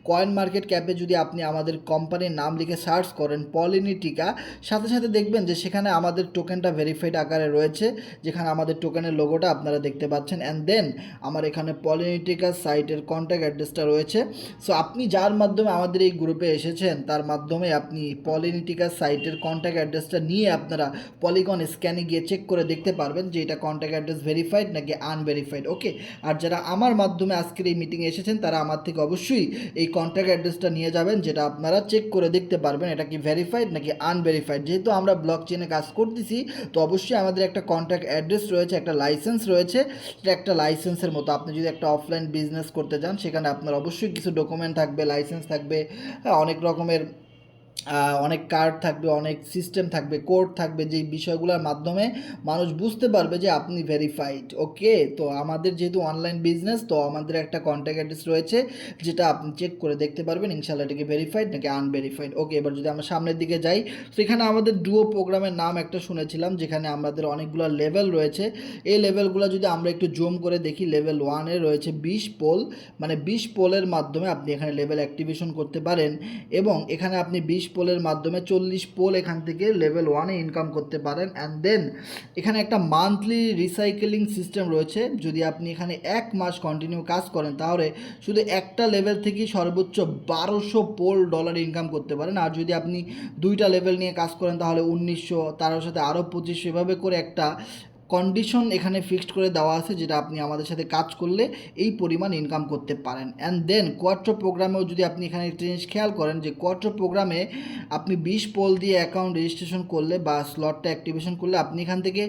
কয়েন মার্কেট ক্যাপে যদি আপনি আমাদের কোম্পানির নাম লিখে সার্চ করেন পলিটিকা, সাথে সাথে দেখবেন যে সেখানে আমাদের টোকেনটা ভেরিফাইড আকারে রয়েছে, যেখানে আমাদের টোকেনের লোগোটা আপনারা দেখতে পাচ্ছেন। অ্যান্ড দেন আমার এখানে পলিটিকা সাইটের কন্ট্যাক্ট অ্যাড্রেসটা রয়েছে। সো আপনি যার মাধ্যমে আমাদের এই গ্রুপে এসেছেন, তার মাধ্যমে আপনি পলিটিকা সাইটের কন্ট্যাক্ট অ্যাড্রেসটা নিয়ে আপনারা পলিগন স্ক্যানে গিয়ে চেক করে দেখতে পারবেন যে এটা কন্ট্যাক্ট অ্যাড্রেস ভেরিফাইড নাকি আনভেরিফাইড। ওকে, আর যারা আমার মাধ্যমে আজকের এই মিটিংয়ে এসেছেন, তারা আমার থেকে অবশ্যই এই কন্ট্যাক্ট অ্যাড্রেসটা নিয়ে যাবেন, যেটা আপনারা চেক করে দেখতে পারবেন এটা কি ভেরিফাইড নাকি আনভেরিফাইড। যেহেতু আমরা ব্লক চেনে কাজ করতেছি, তো অবশ্যই আমাদের একটা কন্ট্যাক্ট অ্যাড্রেস রয়েছে, একটা লাইসেন্স রয়েছে, এটা একটা লাইসেন্সের মতো। আপনি যদি একটা অফলাইন বিজনেস করতে চান, সেখানে আপনার অবশ্যই কিছু ডকুমেন্ট থাকবে, লাইসেন্স থাকবে, অনেক রকমের অনেক কার্ড থাকবে, অনেক সিস্টেম থাকবে, কোড থাকবে, যেই বিষয়গুলোর মাধ্যমে মানুষ বুঝতে পারবে যে আপনি ভেরিফাইড। ওকে, তো আমাদের যেহেতু অনলাইন বিজনেস, তো আমাদের একটা কন্ট্যাক্ট অ্যাড্রেস রয়েছে, যেটা আপনি চেক করে দেখতে পারবেন ইনশাআল্লাহ এটাকে ভেরিফাইড নাকি আনভেরিফাইড। ওকে, এবার যদি আমরা সামনের দিকে যাই, সেখানে আমাদের ডুও প্রোগ্রামের নাম একটা শুনেছিলাম, যেখানে আমাদের অনেকগুলো লেভেল রয়েছে। এই লেভেলগুলো যদি আমরা একটু জুম করে দেখি, লেভেল 1-এ রয়েছে 20 পোল, মানে 20 পোলের মাধ্যমে আপনি এখানে লেভেল অ্যাক্টিভেশন করতে পারেন, এবং এখানে আপনি 20 পোলের মাধ্যমে 40 পোল এখান থেকে লেভেল 1-এ ইনকাম করতে পারেন। অ্যান্ড দেন এখানে একটা মান্থলি রিসাইকেলিং সিস্টেম রয়েছে। যদি আপনি এখানে 1 মাস কন্টিনিউ কাজ করেন তাহলে শুধু একটা লেভেল থেকেই সর্বোচ্চ 1200 পোল ডলার ইনকাম করতে পারেন। আর যদি আপনি 2টা লেভেল নিয়ে কাজ করেন তাহলে 1900, তার সাথে আরও 2500, এভাবে করে একটা কন্ডিশন এখানে ফিক্সড করে দেওয়া আছে, যেটা আপনি আমাদের সাথে কাজ করলে এই পরিমাণ ইনকাম করতে পারেন। অ্যান্ড দেন কোয়াট্রো প্রোগ্রামেও যদি আপনি এখানে একটা জিনিস খেয়াল করেন যে কোয়াট্রো প্রোগ্রামে আপনি 20 পোল দিয়ে অ্যাকাউন্ট রেজিস্ট্রেশন করলে বা স্লটটা অ্যাক্টিভেশন করলে আপনি এখান থেকে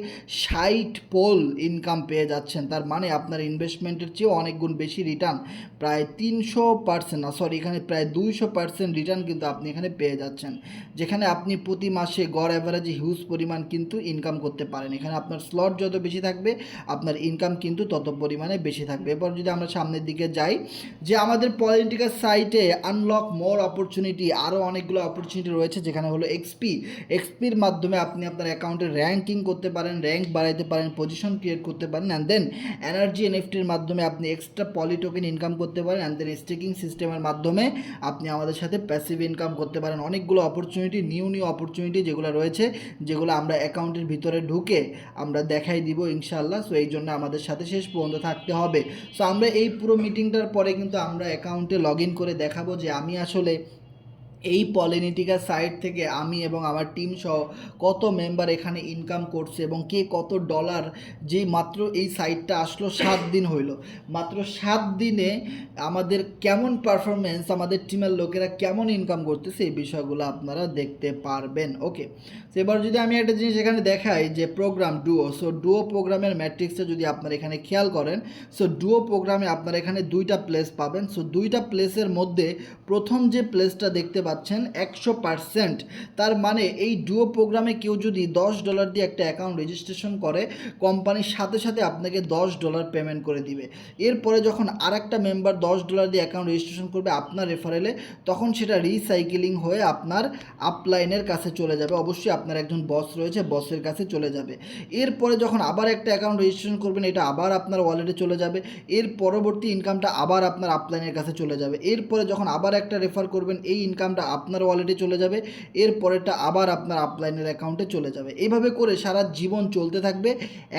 60 পোল ইনকাম পেয়ে যাচ্ছেন। তার মানে আপনার ইনভেস্টমেন্টের চেয়েও অনেক গুণ বেশি রিটার্ন, প্রায় 300%, না সরি, এখানে প্রায় 200% রিটার্ন কিন্তু আপনি এখানে পেয়ে যাচ্ছেন, যেখানে আপনি প্রতি মাসে গড় অ্যাভারেজে হিউজ পরিমাণ কিন্তু ইনকাম করতে পারেন। এখানে আপনার স্লট যত বেশি থাকবে আপনার ইনকাম কিন্তু তত পরিমাণে বেশি থাকবে। এরপর যদি আমরা সামনের দিকে যাই, যে আমাদের পলিটিক্যাল সাইটে আনলক মোর অপরচুনিটি, আরও অনেকগুলো অপরচুনিটি রয়েছে, যেখানে হলো এক্সপির মাধ্যমে আপনি আপনার অ্যাকাউন্টে র্যাঙ্কিং করতে পারেন, র্যাঙ্ক বাড়াইতে পারেন, পজিশন ক্রিয়েট করতে পারেন। অ্যান্ড দেন এনার্জি এনএফটির মাধ্যমে আপনি এক্সট্রা পলি টোকেন ইনকাম করতে পারেন। অ্যান্ড দেন স্টেকিং সিস্টেমের মাধ্যমে আপনি আমাদের সাথে প্যাসিভ ইনকাম করতে পারেন। অনেকগুলো অপরচুনিটি, নিউ অপরচুনিটি যেগুলো রয়েছে, যেগুলো আমরা অ্যাকাউন্টের ভিতরে ঢুকে আমরা দেখাই দিব ইনশাআল্লাহ। সো এই জন্য আমাদের সাথে শেষ পর্যন্ত থাকতে হবে। সো আমরা এই পুরো মিটিংটার পরে কিন্তু আমরা অ্যাকাউন্টে লগ ইন করে দেখাবো যে আমি আসলে এই পলিনিটিকা সাইট থেকে আমি এবং আমার টিম সহ কত মেম্বার এখানে ইনকাম করছে এবং কে কত ডলার, যে মাত্র এই সাইটটা আসলো 7 দিন হইল, মাত্র 7 দিনে আমাদের কেমন পারফরমেন্স, আমাদের টিমের লোকেরা কেমন ইনকাম করতেছে, এই বিষয়গুলো আপনারা দেখতে পারবেন। ওকে, তো এবার যদি আমি একটা জিনিস এখানে দেখাই যে প্রোগ্রাম ডুও, সো ডুও প্রোগ্রামের ম্যাট্রিক্সে যদি আপনারা এখানে খেয়াল করেন, সো ডুও প্রোগ্রামে আপনারা এখানে 2টা প্লেস পাবেন। সো 2টা প্লেসের মধ্যে প্রথম যে প্লেসটা দেখতে পাচ্ছেন 100%, তার মানে এই ডুও প্রোগ্রামে কেউ যদি $10 দিয়ে একটা অ্যাকাউন্ট রেজিস্ট্রেশন করে, কোম্পানির সাথে সাথে আপনাকে $10 পেমেন্ট করে দিবে। এরপরে যখন আর একটা মেম্বার $10 দিয়ে অ্যাকাউন্ট রেজিস্ট্রেশন করবে আপনার রেফারেলে, তখন সেটা রিসাইকেলিং হয়ে আপনার আপলাইনের কাছে চলে যাবে। অবশ্যই আপনার একজন বস রয়েছে, বসের কাছে চলে যাবে। এরপরে যখন আবার একটা অ্যাকাউন্ট রেজিস্ট্রেশন করবেন, এটা আবার আপনার ওয়ালেটে চলে যাবে। এর পরবর্তী ইনকামটা আবার আপনার আপলাইনের কাছে চলে যাবে। এরপরে যখন আবার একটা রেফার করবেন, এই ইনকামটা আপনার ওয়ালেটে চলে যাবে। এর পরেরটা আবার আপনার আপলাইনের অ্যাকাউন্টে চলে যাবে। এইভাবে করে সারা জীবন চলতে থাকবে।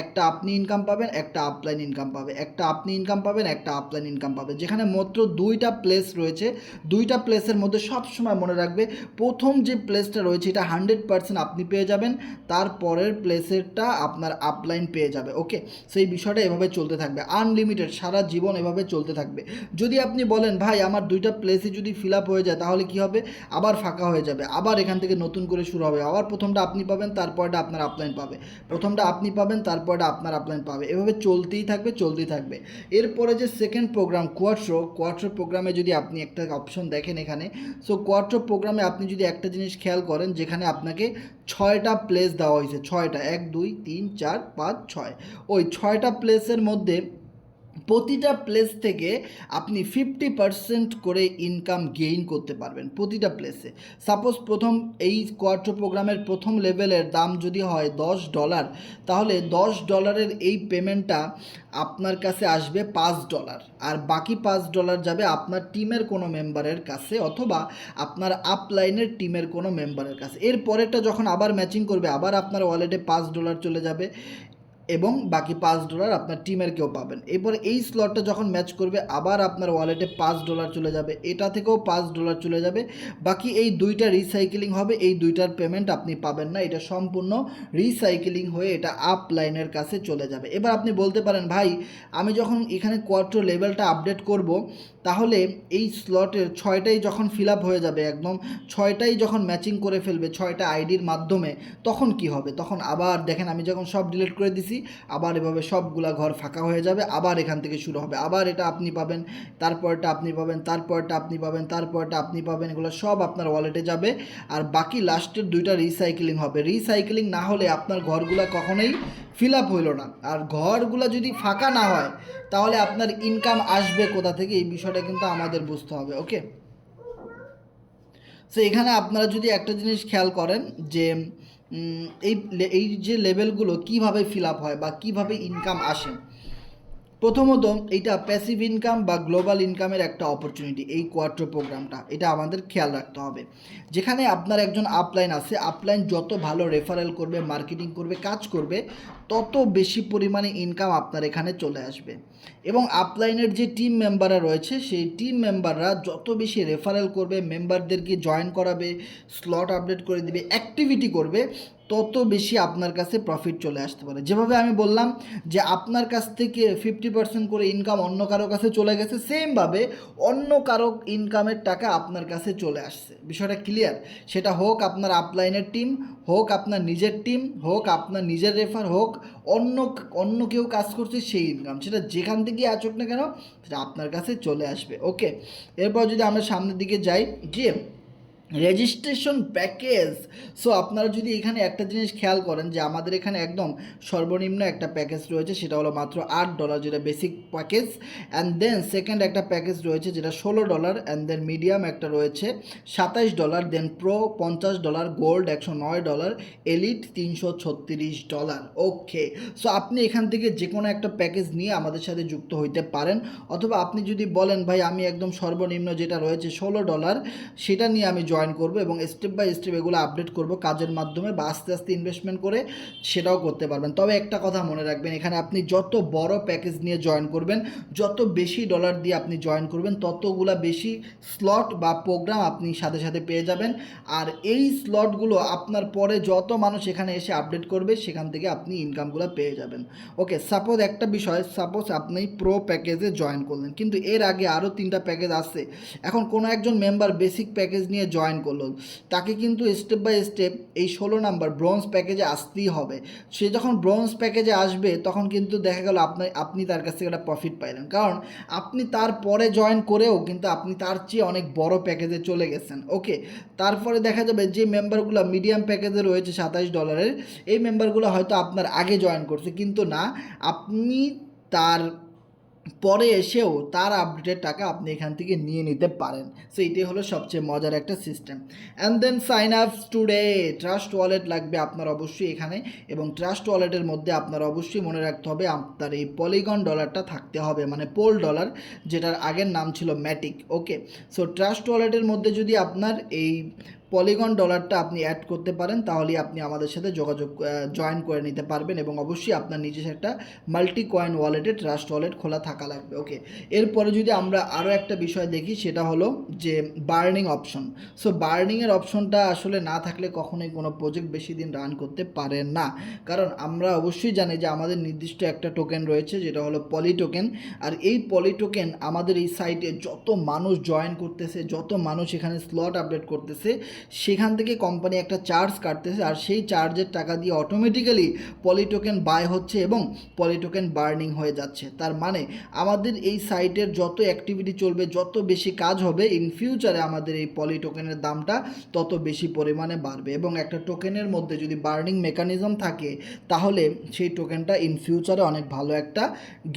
একটা আপনি ইনকাম পাবেন, একটা আপলাইন ইনকাম পাবে, একটা আপনি ইনকাম পাবেন, একটা আপলাইন ইনকাম পাবে। যেখানে মাত্র 2টা প্লেস রয়েছে, 2টা প্লেসের মধ্যে সবসময় মনে রাখবে প্রথম যে প্লেসটা রয়েছে এটা 100% আপনি পেয়ে যাবেন, তারপরের প্লেসেরটা আপনার আপলাইন পেয়ে যাবে। ওকে, সেই বিষয়টা এভাবে চলতে থাকবে আনলিমিটেড, সারা জীবন এভাবে চলতে থাকবে। যদি আপনি বলেন ভাই আমার 2টা প্লেসে যদি ফিল আপ হয়ে যায় তাহলে কি হবে, আবার ফাঁকা হয়ে যাবে, আবার এখান থেকে নতুন করে শুরু হবে, আবার প্রথমটা আপনি পাবেন, তারপরটা আপনার আপলাইন পাবে, প্রথমটা আপনি পাবেন, তারপরটা আপনার আপলাইন পাবে, এভাবে চলতেই থাকবে। এরপরে যে সেকেন্ড প্রোগ্রাম কোয়াট্রো প্রোগ্রামে যদি আপনি একটা অপশন দেখেন এখানে, সো কোয়াট্রো প্রোগ্রামে আপনি যদি একটা জিনিস খেয়াল করেন, যেখানে আপনাকে 6টা প্লেস দেওয়া হয়েছে, 6টা, 1 2 3 4 5 6, ওই 6টা প্লেসের মধ্যে প্রতিটা প্লেস থেকে আপনি 50% করে ইনকাম গেইন করতে পারবেন প্রতিটা প্লেসে। সাপোজ প্রথম এই কোয়াট্রো প্রোগ্রামের প্রথম লেভেলের দাম যদি হয় $10, তাহলে $10 এই পেমেন্টটা আপনার কাছে আসবে $5, আর বাকি $5 যাবে আপনার টিমের কোনো মেম্বারের কাছে অথবা আপনার আপলাইনের টিমের কোনো মেম্বারের কাছে। এর পরেরটা যখন আবার ম্যাচিং করবে, আবার আপনার ওয়ালেটে $5 চলে যাবে এবং বাকি $5 আপনার টিমের কেউ পাবেন। এরপর এই স্লটটা যখন ম্যাচ করবে, আবার আপনার ওয়ালেটে $5 চলে যাবে, এটা থেকেও $5 চলে যাবে। বাকি এই 2টা রিসাইকেলিং হবে, এই 2টার পেমেন্ট আপনি পাবেন না, এটা সম্পূর্ণ রিসাইকেলিং হয়ে এটা আপ লাইনের কাছে চলে যাবে। এবার আপনি বলতে পারেন ভাই আমি যখন এখানে কোয়াট্রো লেভেলটা আপডেট করব, তাহলে এই স্লটের 6টাই যখন ফিল আপ হয়ে যাবে, একদম 6টাই যখন ম্যাচিং করে ফেলবে 6টা আইডির মাধ্যমে, তখন কি হবে? তখন আবার দেখেন আমি যখন সব ডিলিট করে দিছি, আবার এভাবে সবগুলা ঘর ফাঁকা হয়ে যাবে, আবার এখান থেকে শুরু হবে, আবার এটা আপনি পাবেন, তারপরটা আপনি পাবেন, তারপরটা আপনি পাবেন, তারপরটা আপনি পাবেন, এগুলো সব আপনার ওয়ালেটে যাবে। আর বাকি লাস্টের 2টা রিসাইকেলিং হবে। রিসাইকেলিং না হলে আপনার ঘরগুলা কখনোই ফিল আপ হইল না। আর ঘরগুলা যদি ফাঁকা না হয় তাহলে আপনার ইনকাম আসবে কোথা থেকে, এই বিষয়টা কিন্তু আমাদের বুঝতে হবে। ওকে, সো এখানে আপনারা যদি একটা জিনিস খেয়াল করেন যে এই যে লেভেলগুলো কিভাবে ফিল আপ হয় বা কিভাবে ইনকাম আসে। প্রথমত এইটা প্যাসিভ ইনকাম বা গ্লোবাল ইনকামের একটা অপরচুনিটি, এই কোয়ার্টার প্রোগ্রামটা, এটা আমাদের খেয়াল রাখতে হবে। যেখানে আপনার একজন আপলাইন আছে, আপলাইন যত ভালো রেফারেল করবে, মার্কেটিং করবে, কাজ করবে, তত বেশি পরিমাণে ইনকাম আপনার এখানে চলে আসবে। এবং আপলাইনের যে টিম মেম্বাররা রয়েছে, সেই টিম মেম্বাররা যত বেশি রেফারেল করবে, মেম্বারদেরকে জয়েন করাবে, স্লট আপডেট করে দিবে, অ্যাক্টিভিটি করবে, তত বেশি আপনার কাছে প্রফিট চলে আসতে পারে। যেভাবে আমি বললাম যে আপনার কাছ থেকে 50% করে ইনকাম অন্য কারো কাছে চলে গেছে, সেমভাবে অন্য কারো ইনকামের টাকা আপনার কাছে চলে আসছে। বিষয়টা ক্লিয়ার? সেটা হোক আপনার আপলাইনের টিম, হোক আপনার নিজের টিম, হোক আপনার নিজের রেফার, হোক অন্য কেউ কাজ করছে, সেই ইনকাম সেটা যেখান থেকে আসুক না কেন সেটা আপনার কাছে চলে আসবে। ওকে, এরপর যদি আমরা সামনের দিকে যাই, যে রেজিস্ট্রেশন প্যাকেজ। সো আপনারা যদি এখানে একটা জিনিস খেয়াল করেন যে আমাদের এখানে একদম সর্বনিম্ন একটা প্যাকেজ রয়েছে, সেটা হলো মাত্র $8, যেটা basic package. And then second একটা প্যাকেজ রয়েছে যেটা $16, অ্যান্ড দেন মিডিয়াম একটা রয়েছে $27, then pro $50, gold $109, elite $336। Okay, so আপনি এখান থেকে যে কোনো একটা প্যাকেজ নিয়ে আমাদের সাথে যুক্ত হইতে পারেন, অথবা আপনি যদি বলেন ভাই আমি একদম সর্বনিম্ন যেটা রয়েছে $16 সেটা নিয়ে আমি জয়েন করব এবং স্টেপ বাই স্টেপ এগুলো আপডেট করব কাজের মাধ্যমে বা আস্তে আস্তে ইনভেস্টমেন্ট করে, সেটাও করতে পারবেন। তবে একটা কথা মনে রাখবেন, এখানে আপনি যত বড় প্যাকেজ নিয়ে জয়েন করবেন, যত বেশি ডলার দিয়ে আপনি জয়েন করবেন, ততগুলা বেশি স্লট বা প্রোগ্রাম আপনি সাথে সাথে পেয়ে যাবেন। আর এই স্লটগুলো আপনার পরে যত মানুষ এখানে এসে আপডেট করবে, সেখান থেকে আপনি ইনকামগুলো পেয়ে যাবেন। ওকে, সাপোজ একটা বিষয়, সাপোজ আপনি প্রো প্যাকেজে জয়েন করলেন, কিন্তু এর আগে আরও 3টা প্যাকেজ আছে। এখন কোনো একজন মেম্বার বেসিক প্যাকেজ নিয়ে জয়েন করলো, তাকে কিন্তু স্টেপ বাই স্টেপ এই 16 নাম্বার ব্রোঞ্জ প্যাকেজে আসতেই হবে। সে যখন ব্রোঞ্জ প্যাকেজে আসবে, তখন কিন্তু দেখা গেল আপনি তার কাছ থেকে একটা প্রফিট পাইলেন, কারণ আপনি তার পরে জয়েন করেও কিন্তু আপনি তার চেয়ে অনেক বড় প্যাকেজে চলে গেছেন। ওকে, তারপরে দেখা যাবে যে মেম্বারগুলো মিডিয়াম প্যাকেজে রয়েছে $27, এই মেম্বারগুলো হয়তো আপনার আগে জয়েন করছে, কিন্তু না, আপনি তার পরে এসেও তার আপডেটের টাকা আপনি এখান থেকে নিয়ে নিতে পারেন। সো এটাই হলো সবচেয়ে মজার একটা system. And then sign up today. Trust wallet লাগবে আপনার অবশ্যই এখানে, এবং ট্রাস্ট ওয়ালেটের মধ্যে আপনার অবশ্যই মনে রাখতে হবে আপনার এই পলিগন ডলারটা থাকতে হবে, মানে পোল ডলার, যেটার আগের নাম ছিল ম্যাটিক। ওকে, সো ট্রাস্ট ওয়ালেটের মধ্যে যদি আপনার এই পলিগন ডলারটা আপনি অ্যাড করতে পারেন, তাহলেই আপনি আমাদের সাথে জয়েন করে নিতে পারবেন, এবং অবশ্যই আপনার নিজস্ব একটা মাল্টি কয়েন ওয়ালেটে ট্রাস্ট ওয়ালেট খোলা থাকা লাগবে। ওকে, এরপরে যদি আমরা আরও একটা বিষয় দেখি, সেটা হলো যে বার্নিং অপশন। সো বার্নিংয়ের অপশনটা আসলে না থাকলে কখনোই কোনো প্রজেক্ট বেশি দিন রান করতে পারে না, কারণ আমরা অবশ্যই জানি যে আমাদের নির্দিষ্ট একটা টোকেন রয়েছে, যেটা হলো পলি টোকেন। আর এই পলি টোকেন আমাদের এই সাইটে যত মানুষ জয়েন করতেছে, যত মানুষ এখানে স্লট আপডেট করতেছে, সেখান থেকে কোম্পানি একটা চার্জ কাটতেছে, আর সেই চার্জের টাকা দিয়ে অটোমেটিক্যালি পলি টোকেন বাই হচ্ছে এবং পলি টোকেন বার্নিং হয়ে যাচ্ছে। তার মানে আমাদের এই সাইটের যত অ্যাক্টিভিটি চলবে, যত বেশি কাজ হবে, ইন ফিউচারে আমাদের এই পলি টোকেনের দামটা তত বেশি পরিমাণে বাড়বে। এবং একটা টোকেনের মধ্যে যদি বার্নিং মেকানিজম থাকে, তাহলে সেই টোকেনটা ইন ফিউচারে অনেক ভালো একটা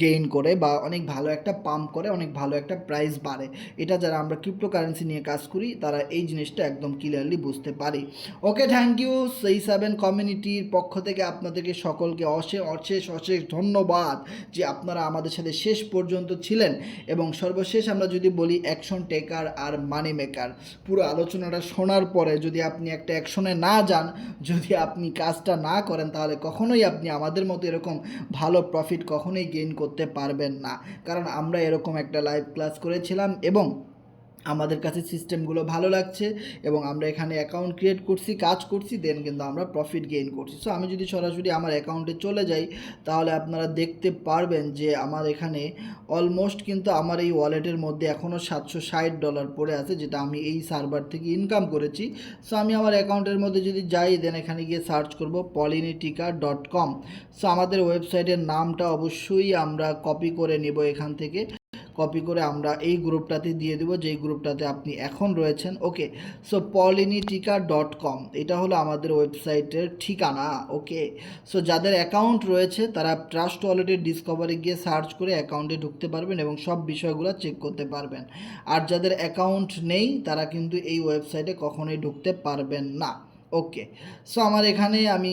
গেইন করে, বা অনেক ভালো একটা পাম্প করে, অনেক ভালো একটা প্রাইস বাড়ে। এটা যারা আমরা ক্রিপ্টোকারেন্সি নিয়ে কাজ করি, তারা এই জিনিসটা একদম ক্লিয়ারলি বুঝতে পারি। ওকে, থ্যাংক ইউ। C7 কমিউনিটির পক্ষ থেকে আপনাদেরকে সকলকে অশেষ ধন্যবাদ যে আপনারা আমাদের সাথে শেষ পর্যন্ত ছিলেন। এবং সর্বশেষ আমরা যদি বলি অ্যাকশন টেকার আর মানি মেকার, পুরো আলোচনাটা শোনার পরে যদি আপনি একটা অ্যাকশনে না যান, যদি আপনি কাজটা না করেন, তাহলে কখনোই আপনি আমাদের মতো এরকম ভালো প্রফিট কখনোই গেইন করতে পারবেন না। কারণ আমরা এরকম একটা লাইভ ক্লাস করেছিলাম এবং আমাদের কাছে সিস্টেমগুলো ভালো লাগছে, এবং আমরা এখানে অ্যাকাউন্ট ক্রিয়েট করছি, কাজ করছি, দেন কিন্তু আমরা প্রফিট গেইন করছি। সো আমি যদি সরাসরি আমার অ্যাকাউন্টে চলে যাই, তাহলে আপনারা দেখতে পারবেন যে আমার এখানে অলমোস্ট কিন্তু আমার এই ওয়ালেটের মধ্যে এখনও $760 পড়ে আছে, যেটা আমি এই সার্ভার থেকে ইনকাম করেছি। সো আমি আমার অ্যাকাউন্টের মধ্যে যদি যাই, দেন এখানে গিয়ে সার্চ করব polinitica.com। সো আমাদের ওয়েবসাইটের নামটা অবশ্যই আমরা কপি করে নেব, এখান থেকে কপি করে আমরা এই গ্রুপটাতে দিয়ে দেবো, যেই গ্রুপটাতে আপনি এখন রয়েছেন। ওকে, সো polinitica.com এটা হলো আমাদের ওয়েবসাইটের ঠিকানা। ওকে, সো যাদের অ্যাকাউন্ট রয়েছে তারা ট্রাস্ট ওয়ালেটের ডিসকভারে গিয়ে সার্চ করে অ্যাকাউন্টে ঢুকতে পারবেন এবং সব বিষয়গুলো চেক করতে পারবেন। আর যাদের অ্যাকাউন্ট নেই, তারা কিন্তু এই ওয়েবসাইটে কখনোই ঢুকতে পারবেন না। ওকে, সো আমার এখানে আমি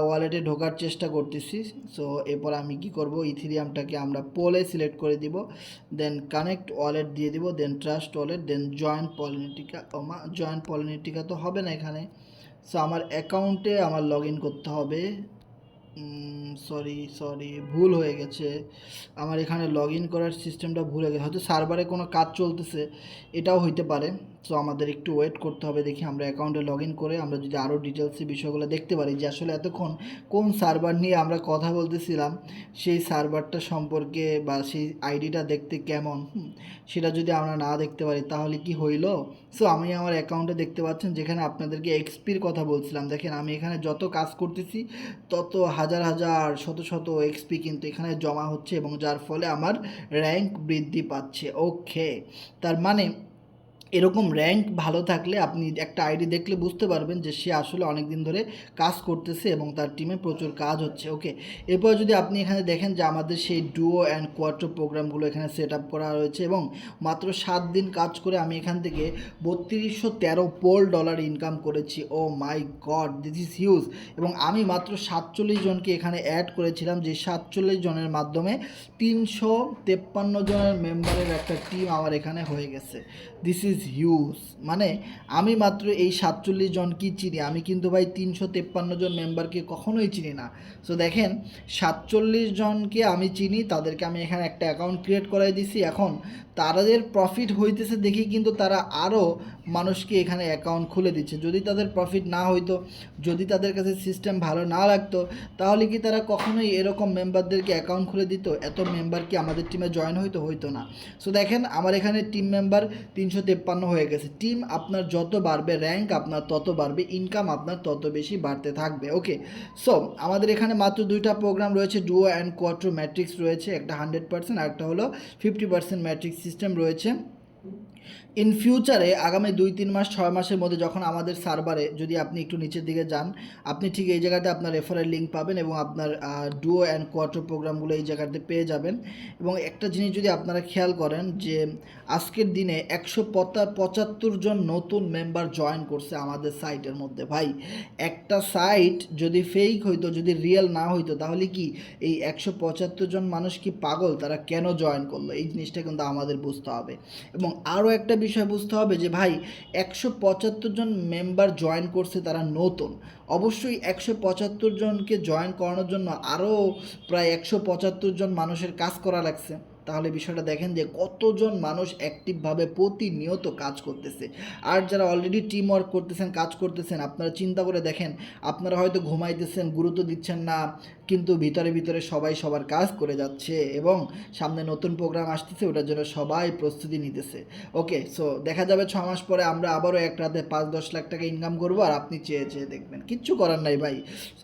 ওয়ালেটে ঢোকার চেষ্টা করতেছি। সো এরপর আমি কি করব, ইথিরিয়ামটাকে আমরা পোলে সিলেক্ট করে দিব, দেন কানেক্ট ওয়ালেট দিয়ে দিব, then Trust Wallet, then join Polynetica. Join Polynetica তো হবে না এখানে। সো আমার অ্যাকাউন্টে আমার লগ ইন করতে হবে। সরি ভুল হয়ে গেছে, আমার এখানে লগ ইন করার সিস্টেমটা ভুল হয়ে গেছে, হয়তো সার্ভারে কোনো কাজ চলতেছে, এটাও হইতে পারে। সো আমাদের একটু ওয়েট করতে হবে, দেখি আমরা অ্যাকাউন্টে লগ ইন করে আমরা যদি আরও ডিটেলসে বিষয়গুলো দেখতে পারি যে আসলে এতক্ষণ কোন সার্ভার নিয়ে আমরা কথা বলতেছিলাম, সেই সার্ভারটা সম্পর্কে বা সেই আইডিটা দেখতে কেমন, সেটা যদি আমরা না দেখতে পারি তাহলে কি হইল। সো আমি আমার অ্যাকাউন্টে দেখতে পাচ্ছেন যেখানে আপনাদেরকে এক্সপির কথা বলছিলাম, দেখেন আমি এখানে যত কাজ করতেছি তত হাজার হাজার শত শত এক্সপি কিন্তু এখানে জমা হচ্ছে, এবং যার ফলে আমার র্যাঙ্ক বৃদ্ধি পাচ্ছে। ওকে, তার মানে এরকম র্যাঙ্ক ভালো থাকলে আপনি একটা আইডি দেখলে বুঝতে পারবেন যে সে আসলে অনেক দিন ধরে কাজ করতেছে এবং তার টিমে প্রচুর কাজ হচ্ছে। ওকে, এরপর যদি আপনি এখানে দেখেন যে আমাদের সেই ডুও অ্যান্ড কোয়াট্রো প্রোগ্রামগুলো এখানে সেট আপ করা রয়েছে, এবং মাত্র 7 দিন কাজ করে আমি এখান থেকে 3213 পোল ডলার ইনকাম করেছি। ও মাই গড, দিস ইজ হিউজ। এবং আমি মাত্র 47 জনকে এখানে অ্যাড করেছিলাম, যে 47 জনের মাধ্যমে 353 জনের মেম্বারের একটা টিম আমার এখানে হয়ে গেছে। This is huge. মানে আমি মাত্র এই 47 জনকেই চিনি, আমি কিন্তু ভাই 353 জন মেম্বারকে কখনোই চিনি না। সো দেখেন 47 জনকে আমি চিনি, তাদেরকে আমি এখানে একটা অ্যাকাউন্ট ক্রিয়েট করাই দিছি। এখন তাদের প্রফিট হইতেছে দেখি কিন্তু তারা আরও মানুষকে এখানে অ্যাকাউন্ট খুলে দিচ্ছে। যদি তাদের প্রফিট না হইতো, যদি তাদের কাছে সিস্টেম ভালো না লাগতো, তাহলে কি তারা কখনোই এরকম মেম্বারদেরকে অ্যাকাউন্ট খুলে দিত? এত মেম্বার কি আমাদের টিমে জয়েন হইতো না। সো দেখেন আমার এখানে টিম মেম্বার 353 হয়ে গেছে। টিম আপনার যত বাড়বে, র্যাঙ্ক আপনার তত বাড়বে, ইনকাম আপনার তত বেশি বাড়তে থাকবে। ওকে, সো আমাদের এখানে মাত্র 2টা প্রোগ্রাম রয়েছে, ডুও অ্যান্ড কোয়াট্রো ম্যাট্রিক্স রয়েছে, একটা 100% আর একটা হলো 50% ম্যাট্রিক্স সিস্টেম রয়েছে। ইন ফিউচারে আগামী 2-3 মাস 6 মাসের মধ্যে যখন আমাদের সার্ভারে, যদি আপনি একটু নিচের দিকে যান, আপনি ঠিক এই জায়গাতে আপনার রেফারেল লিঙ্ক পাবেন এবং আপনার ডুও অ্যান্ড কোয়াট্রো প্রোগ্রামগুলো এই জায়গাতে পেয়ে যাবেন। এবং একটা জিনিস যদি আপনারা খেয়াল করেন যে আজকের দিনে 175 জন নতুন মেম্বার জয়েন করছে আমাদের সাইটের মধ্যে। ভাই, একটা সাইট যদি ফেক হইতো, যদি রিয়েল না হইতো, তাহলে কি এই 175 জন মানুষ কি পাগল? তারা কেন জয়েন করলো? এই জিনিসটা কিন্তু আমাদের বুঝতে হবে। এবং আরও একটা বিষয় বুঝতে হবে যে ভাই 175 জন মেম্বার জয়েন করছে, তারা নতুন। অবশ্যই 175 জনকে জয়েন করানোর জন্য আরও প্রায় 175 জন মানুষের কাজ করা লাগছে। তাহলে বিষয়টা দেখেন যে কতজন মানুষ অ্যাক্টিভভাবে প্রতিনিয়ত কাজ করতেছে। আর যারা অলরেডি টিম ওয়ার্ক করতেছেন, কাজ করতেছেন, আপনারা চিন্তা করে দেখেন, আপনারা হয়তো ঘুমাইতেছেন, গুরুত্ব দিচ্ছেন না, কিন্তু ভিতরে ভিতরে সবাই সবার কাজ করে যাচ্ছে এবং সামনে নতুন প্রোগ্রাম আসতেছে, ওটার জন্য সবাই প্রস্তুতি নিতেছে। ওকে, সো দেখা যাবে 6 মাস পরে আমরা আবারও এক রাতে 5-10 লাখ টাকা ইনকাম করবো, আর আপনি চেয়ে চেয়ে দেখবেন। কিচ্ছু করার নাই ভাই,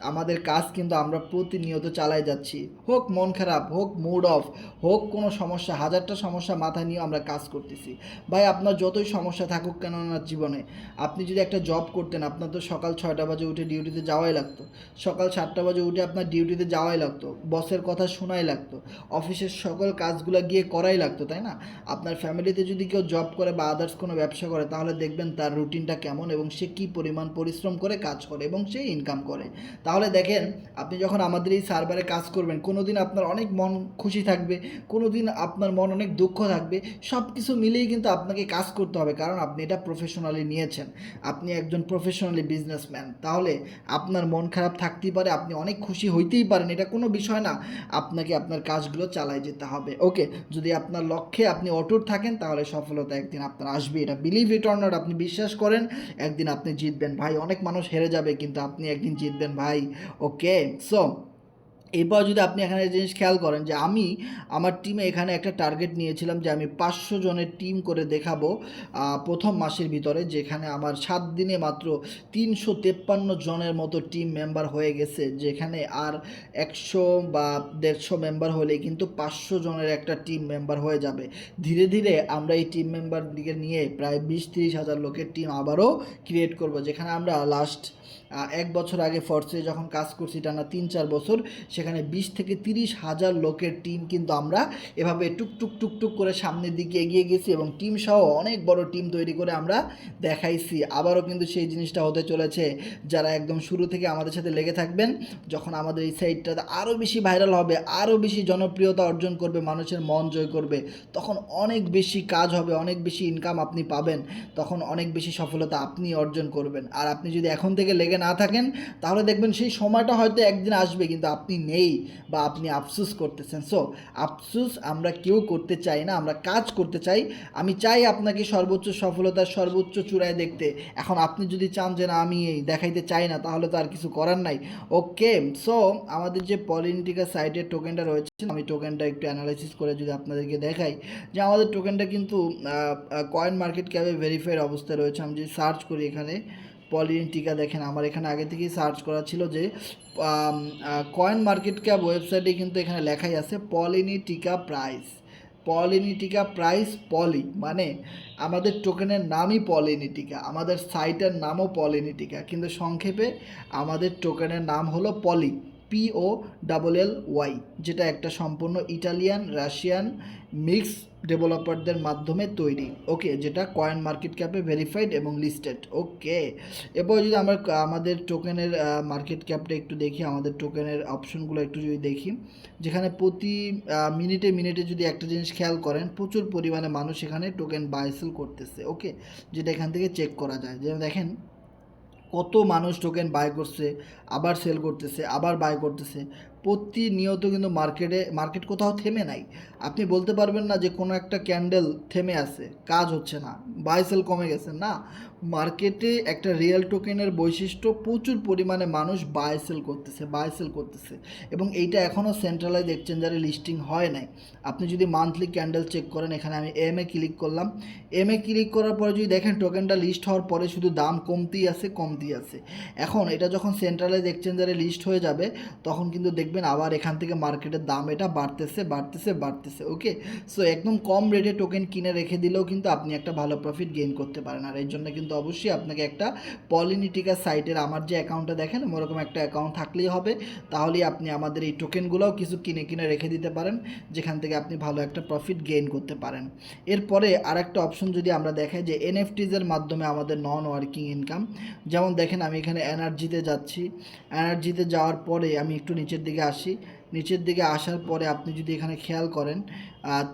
আমাদের কাজ কিন্তু আমরা প্রতিনিয়ত চালাই যাচ্ছি। হোক মন খারাপ, হোক মুড অফ, হোক কোনো সমস্যা, হাজারটা সমস্যা মাথায় নিয়ে আমরা কাজ করতেছি। ভাই, আপনার যতই সমস্যা থাকুক কেন না জীবনে, আপনি যদি একটা জব করতেন, আপনার তো সকাল 6টা বাজে উঠে ডিউটিতে যাওয়াই লাগতো, সকাল 7টা বাজে উঠে আপনার ডিউটিতে যাওয়াই লাগতো, বসের কথা শোনাই লাগতো, অফিসের সকল কাজগুলো গিয়ে করাই লাগতো, তাই না? আপনার ফ্যামিলিতে যদি কেউ জব করে বা আদার্স কোনো ব্যবসা করে, তাহলে দেখবেন তার রুটিনটা কেমন এবং সে কী পরিমাণ পরিশ্রম করে কাজ করে এবং সে ইনকাম করে। তাহলে দেখেন, আপনি যখন আমাদের এই সার্ভারে কাজ করবেন, কোনো দিন আপনার অনেক মন খুশি থাকবে, কোনো দিন আপনার মন অনেক দুঃখ থাকবে, সব কিছু মিলেই কিন্তু আপনাকে কাজ করতে হবে, কারণ আপনি এটা প্রফেশনালি নিয়েছেন, আপনি একজন প্রফেশনালি বিজনেসম্যান। তাহলে আপনার মন খারাপ থাকতেই পারে, আপনি অনেক খুশি হইতেই পারেন, এটা কোনো বিষয় না, আপনাকে আপনার কাজগুলো চালাই যেতে হবে। ওকে, যদি আপনার লক্ষ্যে আপনি অটুট থাকেন, তাহলে সফলতা একদিন আপনার আসবে, এটা বিলিভ ইট অর নট, আপনি বিশ্বাস করেন একদিন আপনি জিতবেন ভাই। অনেক মানুষ হেরে যাবে, কিন্তু আপনি একদিন জিতবেন ভাই। ওকে, সো এরপর যদি আপনি এখানে জিনিস খেয়াল করেন যে আমি আমার টিমে এখানে একটা টার্গেট নিয়েছিলাম যে আমি 500 জনের টিম করে দেখাবো প্রথম মাসের ভিতরে, যেখানে আমার 7 দিনে মাত্র 353 জনের মতো টিম মেম্বার হয়ে গেছে, যেখানে আর 100 বা 150 মেম্বার হলে কিন্তু 500 জনের একটা টিম মেম্বার হয়ে যাবে। ধীরে ধীরে আমরা এই টিম মেম্বার দিকে নিয়ে প্রায় 20-30 হাজার লোকের টিম আবারও ক্রিয়েট করব, যেখানে আমরা লাস্ট 1 বছর আগে ফর্সে যখন কাজ করছি টানা 3-4 বছর, সেখানে 20 থেকে 30 হাজার লোকের টিম কিন্তু আমরা এভাবে টুকটুক টুকটুক করে সামনের দিকে এগিয়ে গেছি এবং টিম সহ অনেক বড় টিম তৈরি করে আমরা দেখাইছি। আবারও কিন্তু সেই জিনিসটা হতে চলেছে। যারা একদম শুরু থেকে আমাদের সাথে লেগে থাকবেন, যখন আমাদের এই সাইটটা আরও বেশি ভাইরাল হবে, আরও বেশি জনপ্রিয়তা অর্জন করবে, মানুষের মন জয় করবে, তখন অনেক বেশি কাজ হবে, অনেক বেশি ইনকাম আপনি পাবেন, তখন অনেক বেশি সফলতা আপনি অর্জন করবেন। আর আপনি যদি এখন থেকে লেগে না থাকেন, তাহলে দেখবেন সেই সময়টা হয়তো একদিন আসবে কিন্তু আপনি নেই বা আপনি আফসোস করতেছেন। সো আফসোস আমরা কেউ করতে চাই না, আমরা কাজ করতে চাই। আমি চাই আপনাকে সর্বোচ্চ সফলতার সর্বোচ্চ চূড়ায় দেখতে। এখন আপনি যদি চান যে না আমি এই দেখাইতে চাই না, তাহলে তো আর কিছু করার নাই। ওকে, সো আমাদের যে পলিনিটিকা সাইটের টোকেনটা রয়েছে, আমি টোকেনটা একটু অ্যানালাইসিস করে যদি আপনাদেরকে দেখাই যে আমাদের টোকেনটা কিন্তু কয়েন মার্কেট ক্যাপে ভেরিফাইড অবস্থায় রয়েছে। আমি যদি সার্চ করি এখানে পলিনিটিকা, দেখেন আমার এখানে আগে থেকেই সার্চ করা ছিল যে কয়েন মার্কেট ক্যাপ ওয়েবসাইটে কিন্তু এখানে লেখাই আছে পলিনিটিকা প্রাইস। পলিনিটিকা প্রাইস, পলি মানে আমাদের টোকেনের নামই পলিনিটিকা, আমাদের সাইটের নামও পলিনিটিকা, কিন্তু সংক্ষেপে আমাদের টোকেনের নাম হলো পলি, POLLY, যেটা একটা সম্পূর্ণ ইটালিয়ান রাশিয়ান মিক্স ডেভেলপারদের মাধ্যমে তৈরি। ওকে, যেটা কয়েন মার্কেট ক্যাপে ভেরিফাইড এবং লিস্টেড। ওকে, এরপর যদি আমরা আমাদের টোকেনের মার্কেট ক্যাপটা একটু দেখি, আমাদের টোকেনের অপশনগুলো একটু যদি দেখি, যেখানে প্রতি মিনিটে মিনিটে যদি একটা জিনিস খেয়াল করেন, প্রচুর পরিমাণে মানুষ এখানে টোকেন বাই সেল করতেছে। ওকে, যেটা এখান থেকে চেক করা যায়। যেমন দেখেন কত মানুষ টোকেন বাই করছে, আবার সেল করতেছে, আবার বাই করতেছে। প্রতিনিয়ত কিন্তু মার্কেট কোথাও থেমে নাই। আপনি বলতে পারবেন না যে কোনো একটা ক্যান্ডেল থেমে আছে, কাজ হচ্ছে না, বাই সেল কমে গেছে, না। মার্কেটে একটা রিয়েল টোকেনের বৈশিষ্ট্য, প্রচুর পরিমাণে মানুষ বাই সেল করতেছে এবং এইটা এখনও সেন্ট্রালাইজ এক্সচেঞ্জারে লিস্টিং হয় নাই। আপনি যদি মান্থলি ক্যান্ডেল চেক করেন, এখানে আমি এমএ ক্লিক করলাম, এমএ ক্লিক করার পরে যদি দেখেন টোকেনটা লিস্ট হওয়ার পরে শুধু দাম কমতেই আছে। এখন এটা যখন সেন্ট্রালাইজ এক্সচেঞ্জারে লিস্ট হয়ে যাবে, তখন কিন্তু দেখবেন আবার এখান থেকে মার্কেটের দাম এটা বাড়তেছে। ওকে, সো একদম কম রেটে টোকেন কিনে রেখে দিলেও কিন্তু আপনি একটা ভালো প্রফিট গেইন করতে পারেন। আর এর জন্য কিন্তু অবশ্যই আপনাকে একটা পলিনিটিকা সাইটের আমার যে অ্যাকাউন্টটা দেখেন, ওরকম একটা অ্যাকাউন্ট থাকলেই হবে। তাহলেই আপনি আমাদের এই টোকেনগুলোও কিছু কিনে রেখে দিতে পারেন, যেখান থেকে আপনি ভালো একটা প্রফিট গেইন করতে পারেন। এরপরে আরেকটা অপশন যদি আমরা দেখাই যে এনএফটিজের মাধ্যমে আমাদের নন ওয়ার্কিং ইনকাম, যেমন দেখেন আমি এখানে এনার্জিতে যাচ্ছি, এনার্জিতে যাওয়ার পরে আমি একটু নিচের দিকে আসি, নিচের দিকে আসার পরে আপনি যদি এখানে খেয়াল করেন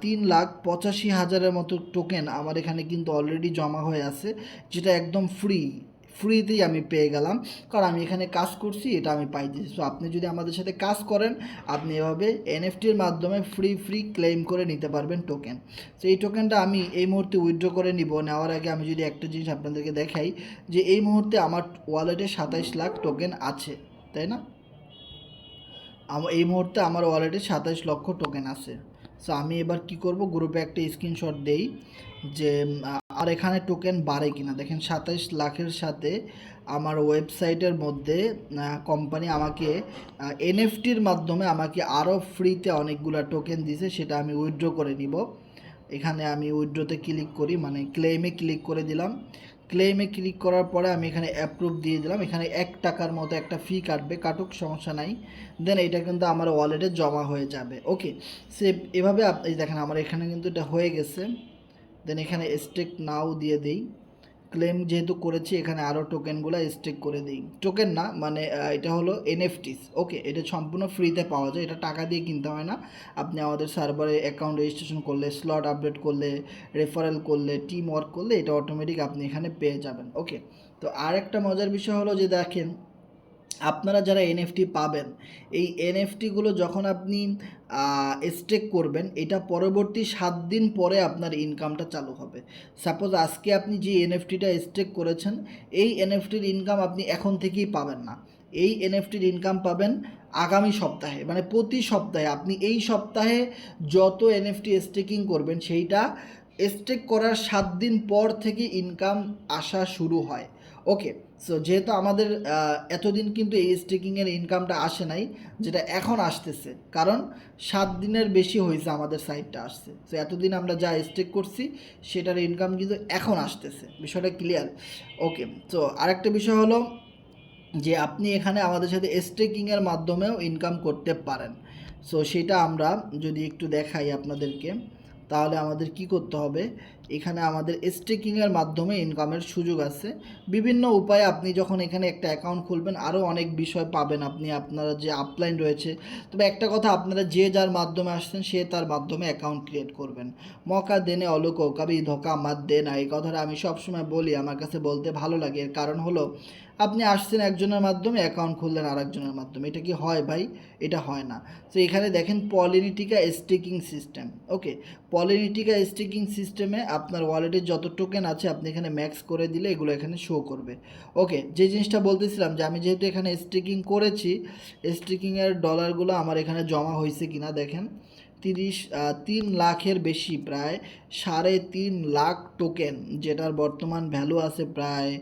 3,85,000-এর মতো টোকেন আমার এখানে কিন্তু অলরেডি জমা হয়ে আছে, যেটা একদম ফ্রিতেই আমি পেয়ে গেলাম, কারণ আমি এখানে কাজ করছি, এটা আমি পাইতেছি। সো আপনি যদি আমাদের সাথে কাজ করেন, আপনি এভাবে এনএফটির মাধ্যমে ফ্রি ক্লেম করে নিতে পারবেন টোকেন। সো এই টোকেনটা আমি এই মুহূর্তে উইথড্র করে নিব। নেওয়ার আগে আমি যদি একটা জিনিস আপনাদেরকে দেখাই যে এই মুহূর্তে আমার ওয়ালেটে 27 লাখ টোকেন আছে, তাই না? এই মুহূর্তে আমার ওয়ালেটে 27 লক্ষ টোকেন আছে। সো আমি এবার কি করব, গ্রুপে একটা স্ক্রিনশট দেই যে আর এখানে টোকেন বাড়ে কিনা। দেখেন 27 লাখের সাথে আমার ওয়েবসাইটের মধ্যে কোম্পানি আমাকে এনএফটির মাধ্যমে আমাকে আরও ফ্রিতে অনেকগুলো টোকেন দিছে, সেটা আমি উইথড্র করে নিব। এখানে আমি উইথড্রতে ক্লিক করি, মানে ক্লেমে ক্লিক করে দিলাম। ক্লেমে ক্লিক করার পরে আমি এখানে অ্যাপ্রুভ দিয়ে দিলাম। এখানে 1 টাকার মতো একটা ফি কাটুক, সমস্যা নাই। দেন এটা কিন্তু আমার ওয়ালেটে জমা হয়ে যাবে। ওকে, সে এভাবে আপনি দেখেন আমার এখানে কিন্তু এটা হয়ে গেছে। দেন এখানে স্টেক নাও দিয়ে দিই। ক্লেম যেহেতু করেছি, এখানে আরও টোকেনগুলো স্টেক করে দিই। টোকেন না, মানে এটা হলো এনএফটিস। ওকে, এটা সম্পূর্ণ ফ্রিতে পাওয়া যায়, এটা টাকা দিয়ে কিনতে হয় না। আপনি আমাদের সার্ভারে অ্যাকাউন্ট রেজিস্ট্রেশন করলে, স্লট আপডেট করলে, রেফারেল করলে, টিম ওয়ার্ক করলে এটা অটোমেটিক আপনি এখানে পেয়ে যাবেন। ওকে, তো আর একটা মজার বিষয় হলো যে দেখেন আপনারা যারা এনএফটি পাবেন, এই এনএফটিগুলো যখন আপনি স্টেক করবেন, এটা পরবর্তী 7 দিন পরে আপনার ইনকামটা চালু হবে। সাপোজ আজকে আপনি যে এনএফটিটা স্টেক করেছেন, এই এনএফটির ইনকাম আপনি এখন থেকেই পাবেন না। এই এনএফটির ইনকাম পাবেন আগামী সপ্তাহে, মানে প্রতি সপ্তাহে। আপনি এই সপ্তাহে যত এনএফটি স্টেকিং করবেন, সেইটা স্টেক করার 7 দিন পর থেকে ইনকাম আসা শুরু হয়। ওকে, সো যেহেতু আমাদের এতদিন কিন্তু এই স্টেকিংয়ের ইনকামটা আসে নাই, যেটা এখন আসতেছে, কারণ 7 দিনের বেশি হয়েছে আমাদের সাইটটা আসছে। সো এতদিন আমরা যা স্টেক করছি সেটার ইনকাম কিন্তু এখন আসতেছে। বিষয়টা ক্লিয়ার? ওকে, সো আরেকটা বিষয় হলো যে আপনি এখানে আমাদের সাথে স্টেকিংয়ের মাধ্যমেও ইনকাম করতে পারেন। সো সেটা আমরা যদি একটু দেখাই আপনাদেরকে, তাহলে আমাদের কি করতে হবে, এখানে আমাদের স্টেকিংয়ের মাধ্যমে ইনকামের সুযোগ আছে বিভিন্ন উপায়ে। আপনি যখন এখানে একটা অ্যাকাউন্ট খুলবেন আরও অনেক বিষয় পাবেন আপনি, আপনারা যে আপলাইন রয়েছে। তবে একটা কথা, আপনারা যে যার মাধ্যমে আসছেন সে তার মাধ্যমে অ্যাকাউন্ট ক্রিয়েট করবেন। মকা দেনে অলোক কবি ধোকা মাত দে না, এই কথাটা আমি সবসময় বলি, আমার কাছে বলতে ভালো লাগে। এর কারণ হলো, আপনি আসছেন একজনের মাধ্যমে, অ্যাকাউন্ট খুললেন আরেকজনের মাধ্যমে, এটা কি হয় ভাই? এটা হয় না। তো এখানে দেখেন পলিনিটিকা স্টেকিং সিস্টেম। ওকে, পলিনিটিকা স্টেকিং সিস্টেমে আপনার ওয়ালেটে যত টোকেন আছে আপনি এখানে ম্যাক্স করে দিলে এগুলো এখানে শো করবে। ওকে, যে জিনিসটা বলতেছিলাম যে আমি যেহেতু এখানে স্টেকিং করেছি, স্টেকিংয়ের ডলারগুলো আমার এখানে জমা হয়েছে কিনা দেখেন। 3 লাখের বেশি, প্রায় 3.5 লাখ টোকেন, যেটার বর্তমান ভ্যালু আছে প্রায়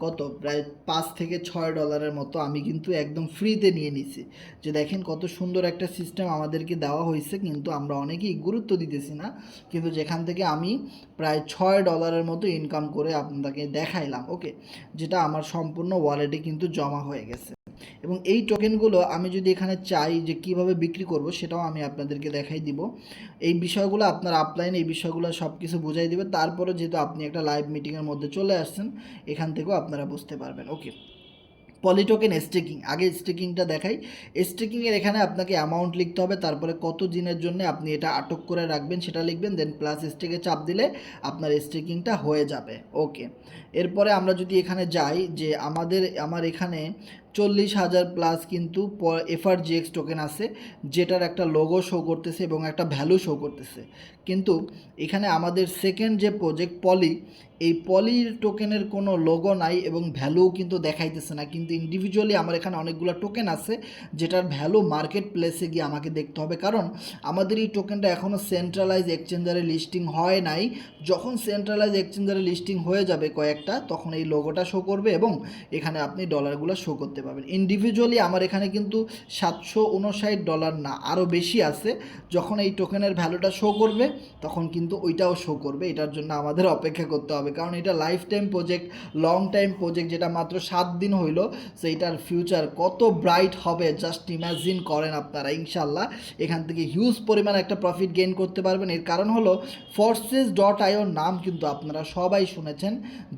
কত, প্রায় $5 থেকে $6 মতো। আমি কিন্তু একদম ফ্রিতে নিয়ে নিছি। যে দেখেন কত সুন্দর একটা সিস্টেম আমাদেরকে দেওয়া হয়েছে, কিন্তু আমরা অনেকেই গুরুত্ব দিতেছি না। কিন্তু যেখান থেকে আমি প্রায় $6 মতো ইনকাম করে আপনাকে দেখাইলাম। ওকে, যেটা আমার সম্পূর্ণ ওয়ালেটে কিন্তু জমা হয়ে গেছে। এবং এই টোকেনগুলো আমি যদি এখানে চাই যে কিভাবে বিক্রি করব, সেটাও আমি আপনাদেরকে দেখাই দিব। এই বিষয়গুলো আপনার আপলাইন এই বিষয়গুলো সব কিছু বুঝাই দিবে। তারপরে যেহেতু আপনি একটা লাইভ মিটিংয়ের মধ্যে চলে আসছেন, এখান থেকেও আপনারা বুঝতে পারবেন। ওকে, পলিটোকেন স্টেকিং, আগে স্টেকিংটা দেখাই। স্টেকিংয়ের এখানে আপনাকে অ্যামাউন্ট লিখতে হবে, তারপরে কত দিনের জন্য আপনি এটা আটক করে রাখবেন সেটা লিখবেন, দেন প্লাস স্টেকে চাপ দিলে আপনার স্টেকিংটা হয়ে যাবে। ওকে, এরপরে আমরা যদি এখানে যাই, যে আমার এখানে 40,000 প্লাস কিন্তু FRGX টোকেন আছে, যেটার একটা লোগো শো করতেছে এবং একটা ভ্যালু শো করতেছে। কিন্তু এখানে আমাদের সেকেন্ড যে প্রজেক্ট পলি, এই পলির টোকেনের কোনো লোগো নাই এবং ভ্যালুও কিন্তু দেখাইতেছে না। কিন্তু ইন্ডিভিজুয়ালি আমার এখানে অনেকগুলো টোকেন আছে, যেটার ভ্যালু মার্কেট প্লেসে গিয়ে আমাকে দেখতে হবে, কারণ আমাদের এই টোকেনটা এখনও সেন্ট্রালাইজ এক্সচেঞ্জারে লিস্টিং হয় নাই। যখন সেন্ট্রালাইজ এক্সচেঞ্জারে লিস্টিং হয়ে যাবে কয়েকটা, তখন এই লোগোটা শো করবে এবং এখানে আপনি ডলারগুলো শো করতে পারবেন। ইন্ডিভিজুয়ালি আমার এখানে কিন্তু $759 না, আরও বেশি আছে। যখন এই টোকেনের ভ্যালুটা শো করবে তখন কিন্তু ওইটাও শো করবে। এটার জন্য আমাদের অপেক্ষা করতে হবে, কারণ এটা life time project, long time project, যেটা মাত্র 7 দিন হইল। সেইটার ফিউচার কত ব্রাইট হবে জাস্ট ইমাজিন করেন আপনারা। ইনশাল্লাহ এখান থেকে হিউজ পরিমাণ একটা প্রফিট গেইন করতে পারবেন। এর কারণ হলো Forces.io নাম কিন্তু আপনারা সবাই শুনেছেন,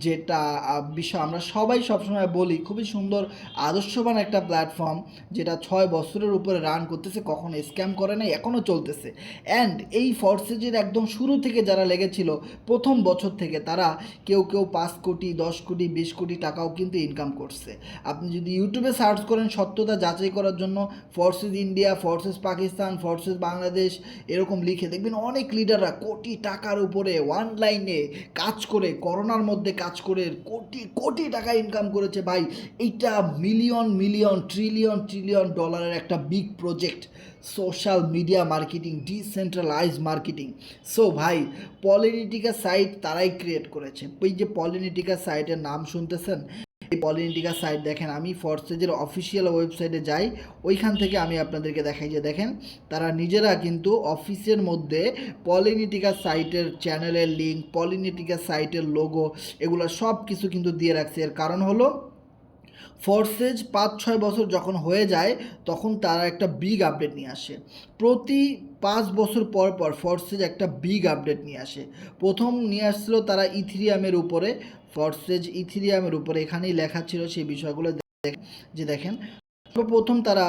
যেটা বিষয় আমরা সবাই সবসময় বলি, খুবই সুন্দর আদর্শবান একটা প্ল্যাটফর্ম, যেটা 6 বছরের উপরে রান করতেছে, কখনো স্ক্যাম করে নাই, এখনও চলতেছে। অ্যান্ড এই ফর্সেজের একদম শুরু থেকে যারা লেগেছিল প্রথম বছর থেকে, তারা কেউ 5 কোটি 10 কোটি 20 কোটি টাকাও কিন্তু ইনকাম করছে। আপনি যদি ইউটিউবে সার্চ করেন সত্যতা যাচাই করার জন্য, forces India, forces Pakistan, forces Bangladesh এরকম লিখে দেখবেন অনেক লিডাররা কোটি টাকার উপরে অনলাইনে কাজ করে, করোনার মধ্যে কাজ করে কোটি কোটি টাকা ইনকাম করেছে। ভাই এইটা মিলিয়ন ট্রিলিয়ন ডলারের একটা big project, social media marketing, decentralize marketing. So ভাই, পলিনিটিকা সাইট তারাই ক্রিয়েট করেছে। ওই যে পলিনিটিকা সাইটের নাম শুনতেছেন, এই পলিনিটিকা সাইট দেখেন, আমি ফর্সেজের অফিসিয়াল ওয়েবসাইটে যাই, ওইখান থেকে আমি আপনাদেরকে দেখাই যে দেখেন তারা নিজেরা কিন্তু অফিসের মধ্যে পলিনিটিকা সাইটের চ্যানেলের লিঙ্ক, পলিনিটিকা সাইটের লোগো, এগুলো সব কিছু কিন্তু দিয়ে রাখছে। এর কারণ হলো ফর্সেজ 5-6 বছর যখন হয়ে যায় তখন তারা একটা বিগ আপডেট নিয়ে আসে। প্রতি 5 বছর পর পর ফর্সেজ একটা বিগ আপডেট নিয়ে আসে। প্রথম নিয়ে আসছিল তারা ইথিরিয়ামের উপরে, ফর্সেজ ইথিরিয়ামের উপরে, এখানেই লেখা ছিল সেই বিষয়গুলো। যে দেখেন প্রথম তারা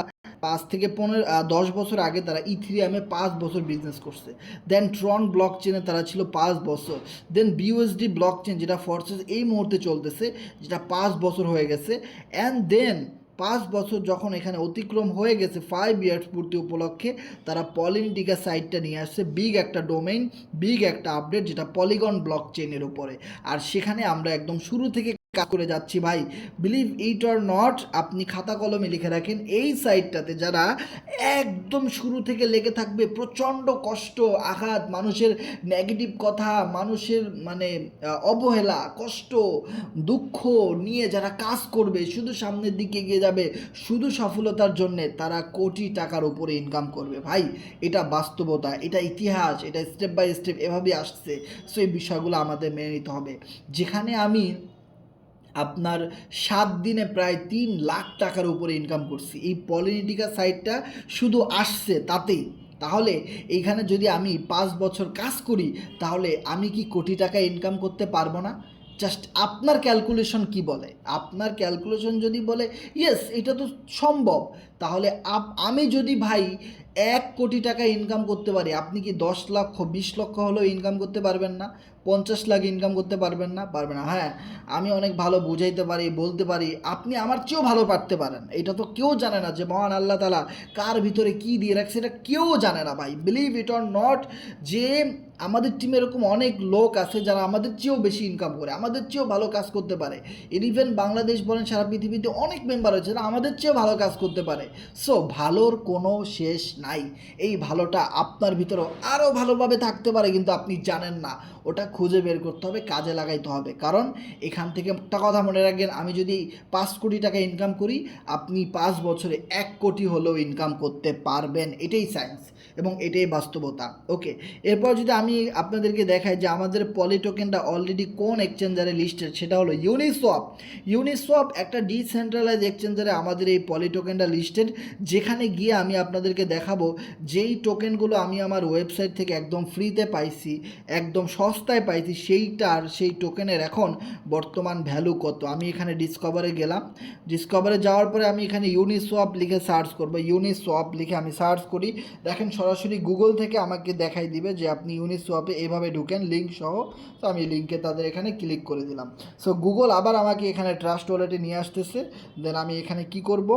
10 বছর আগে তারা ইথিরিয়ামে 5 বছর বিজনেস করছে। দেন ট্রন ব্লক চেনে তারা ছিল 5 বছর। দেন BUSD ব্লক চেন, যেটা ফর্সেস এই মুহূর্তে চলতেছে, যেটা 5 বছর হয়ে গেছে। অ্যান্ড দেন 5 বছর যখন এখানে অতিক্রম হয়ে গেছে, 5 ইয়ার্স পূর্তি উপলক্ষে তারা পলিনিটিকা সাইটটা নিয়ে আসছে, বিগ একটা ডোমেইন, বিগ একটা আপডেট, যেটা পলিগন ব্লক চেনের উপরে। আর সেখানে আমরা একদম শুরু থেকে কাজ করে যাচ্ছি ভাই। বিলিভ ইট অর নট, আপনি খাতা কলমে লিখে রাখেন, এই সাইটটাতে যারা একদম শুরু থেকে লেগে থাকবে, প্রচণ্ড কষ্ট, আঘাত, মানুষের নেগেটিভ কথা, মানুষের অবহেলা, কষ্ট, দুঃখ নিয়ে যারা কাজ করবে, শুধু সামনের দিকে এগিয়ে যাবে, শুধু সফলতার জন্যে, তারা কোটি টাকার উপরে ইনকাম করবে। ভাই এটা বাস্তবতা, এটা ইতিহাস, এটা স্টেপ বাই স্টেপ এভাবে আসছে। সো এই বিষয়গুলো আমাদের মেনে নিতে হবে। যেখানে আমি আপনার 7 দিনে প্রায় 3 লাখ টাকার উপরে ইনকাম করছি এই পলিটিকা সাইটটা শুধু আসছে তাতেই। তাহলে এইখানে যদি আমি 5 বছর কাজ করি তাহলে আমি কি কোটি টাকা ইনকাম করতে পারবো না? জাস্ট আপনার ক্যালকুলেশন কি বলে? আপনার ক্যালকুলেশন যদি বলে ইয়েস এটা তো সম্ভব, তাহলে আমি যদি ভাই 1 কোটি টাকা ইনকাম করতে পারি, আপনি কি 10 লক্ষ 20 লক্ষ হলেও ইনকাম করতে পারবেন না? 50 লাখ ইনকাম করতে পারবেন না? পারবেন না। হ্যাঁ, আমি অনেক ভালো বুঝাইতে পারি, বলতে পারি, আপনি আমার চেয়েও ভালো পারতে পারেন। এটা তো কেউ জানে না যে মহান আল্লাহ তাআলা কার ভিতরে কী দিয়ে রাখছে, এটা কেউ জানে না ভাই। বিলিভ ইট অর নট, যে আমাদের টিমে এরকম অনেক লোক আছে যারা আমাদের চেয়েও বেশি ইনকাম করে, আমাদের চেয়েও ভালো কাজ করতে পারে। ইভেন বাংলাদেশ বলেন সারা পৃথিবীতে অনেক মেম্বার আছে যারা আমাদের চেয়েও ভালো কাজ করতে পারে। সো ভালোর কোনো শেষ নাই। এই ভালোটা আপনার ভিতরেও আরও ভালোভাবে থাকতে পারে, কিন্তু আপনি জানেন না। ওটা খুঁজে বের করতে হবে, কাজে লাগাইতে হবে। কারণ এখান থেকে একটা কথা মনে রাখবেন, আমি যদি 5 কোটি টাকা ইনকাম করি, আপনি 5 বছরে 1 কোটি হলেও ইনকাম করতে পারবেন। এটাই সায়েন্স এবং এটাই বাস্তবতা। ওকে, এরপর যদি আমি আপনাদেরকে দেখাই যে আমাদের পলি টোকেনটা অলরেডি কোন এক্সচেঞ্জারে লিস্টেড, সেটা হলো ইউনিসোয়াপ। ইউনিসোয়াপ একটা ডিসেন্ট্রালাইজ এক্সচেঞ্জারে আমাদের এই পলি টোকেনটা লিস্টেড, যেখানে গিয়ে আমি আপনাদেরকে দেখাবো যেই টোকেনগুলো আমি আমার ওয়েবসাইট থেকে একদম ফ্রিতে পাইছি, একদম সস্তায় পাইছি, সেই টোকেনের এখন বর্তমান ভ্যালু কত। আমি এখানে ডিসকভারে গেলাম, ডিসকভারে যাওয়ার পরে আমি এখানে ইউনিসোয়াপ লিখে সার্চ করবো। ইউনিসোয়াপ লিখে আমি সার্চ করি, দেখেন সরাসরি গুগল থেকে আমাকে দেখাই দিবে যে আপনি ইউনিসোয়াপে এভাবে ঢুকেন লিঙ্ক সহ। তো আমি লিঙ্কে তাদের এখানে ক্লিক করে দিলাম। সো গুগল আবার আমাকে এখানে ট্রাস্ট ওয়ালেটে নিয়ে আসতেছে। দেন আমি এখানে কি করব,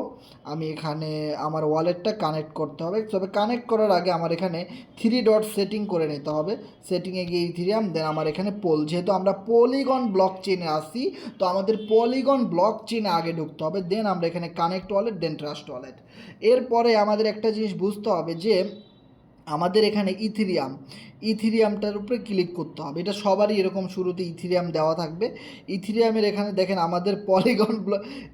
আমি এখানে আমার ওয়ালেটটা কানেক্ট করতে হবে। তবে কানেক্ট করার আগে আমার এখানে 3 ডট সেটিং করে নিতে হবে। সেটিংয়ে গিয়ে ইথিরিয়াম, দেন আমার এখানে পোল, যেহেতু আমরা পলিগন ব্লক চেইনে আসি, তো আমাদের পলিগন ব্লক চেইনে আগে ঢুকতে হবে। দেন আমরা এখানে কানেক্ট ওয়ালেট, দেন ট্রাস্ট ওয়ালেট। এরপরে আমাদের একটা জিনিস বুঝতে হবে যে আমাদের এখানে ইথিরিয়ামটার উপরে ক্লিক করতে হবে। এটা সবারই এরকম শুরুতে ইথিরিয়াম দেওয়া থাকবে। ইথিরিয়ামের এখানে দেখেন আমাদের পলিগন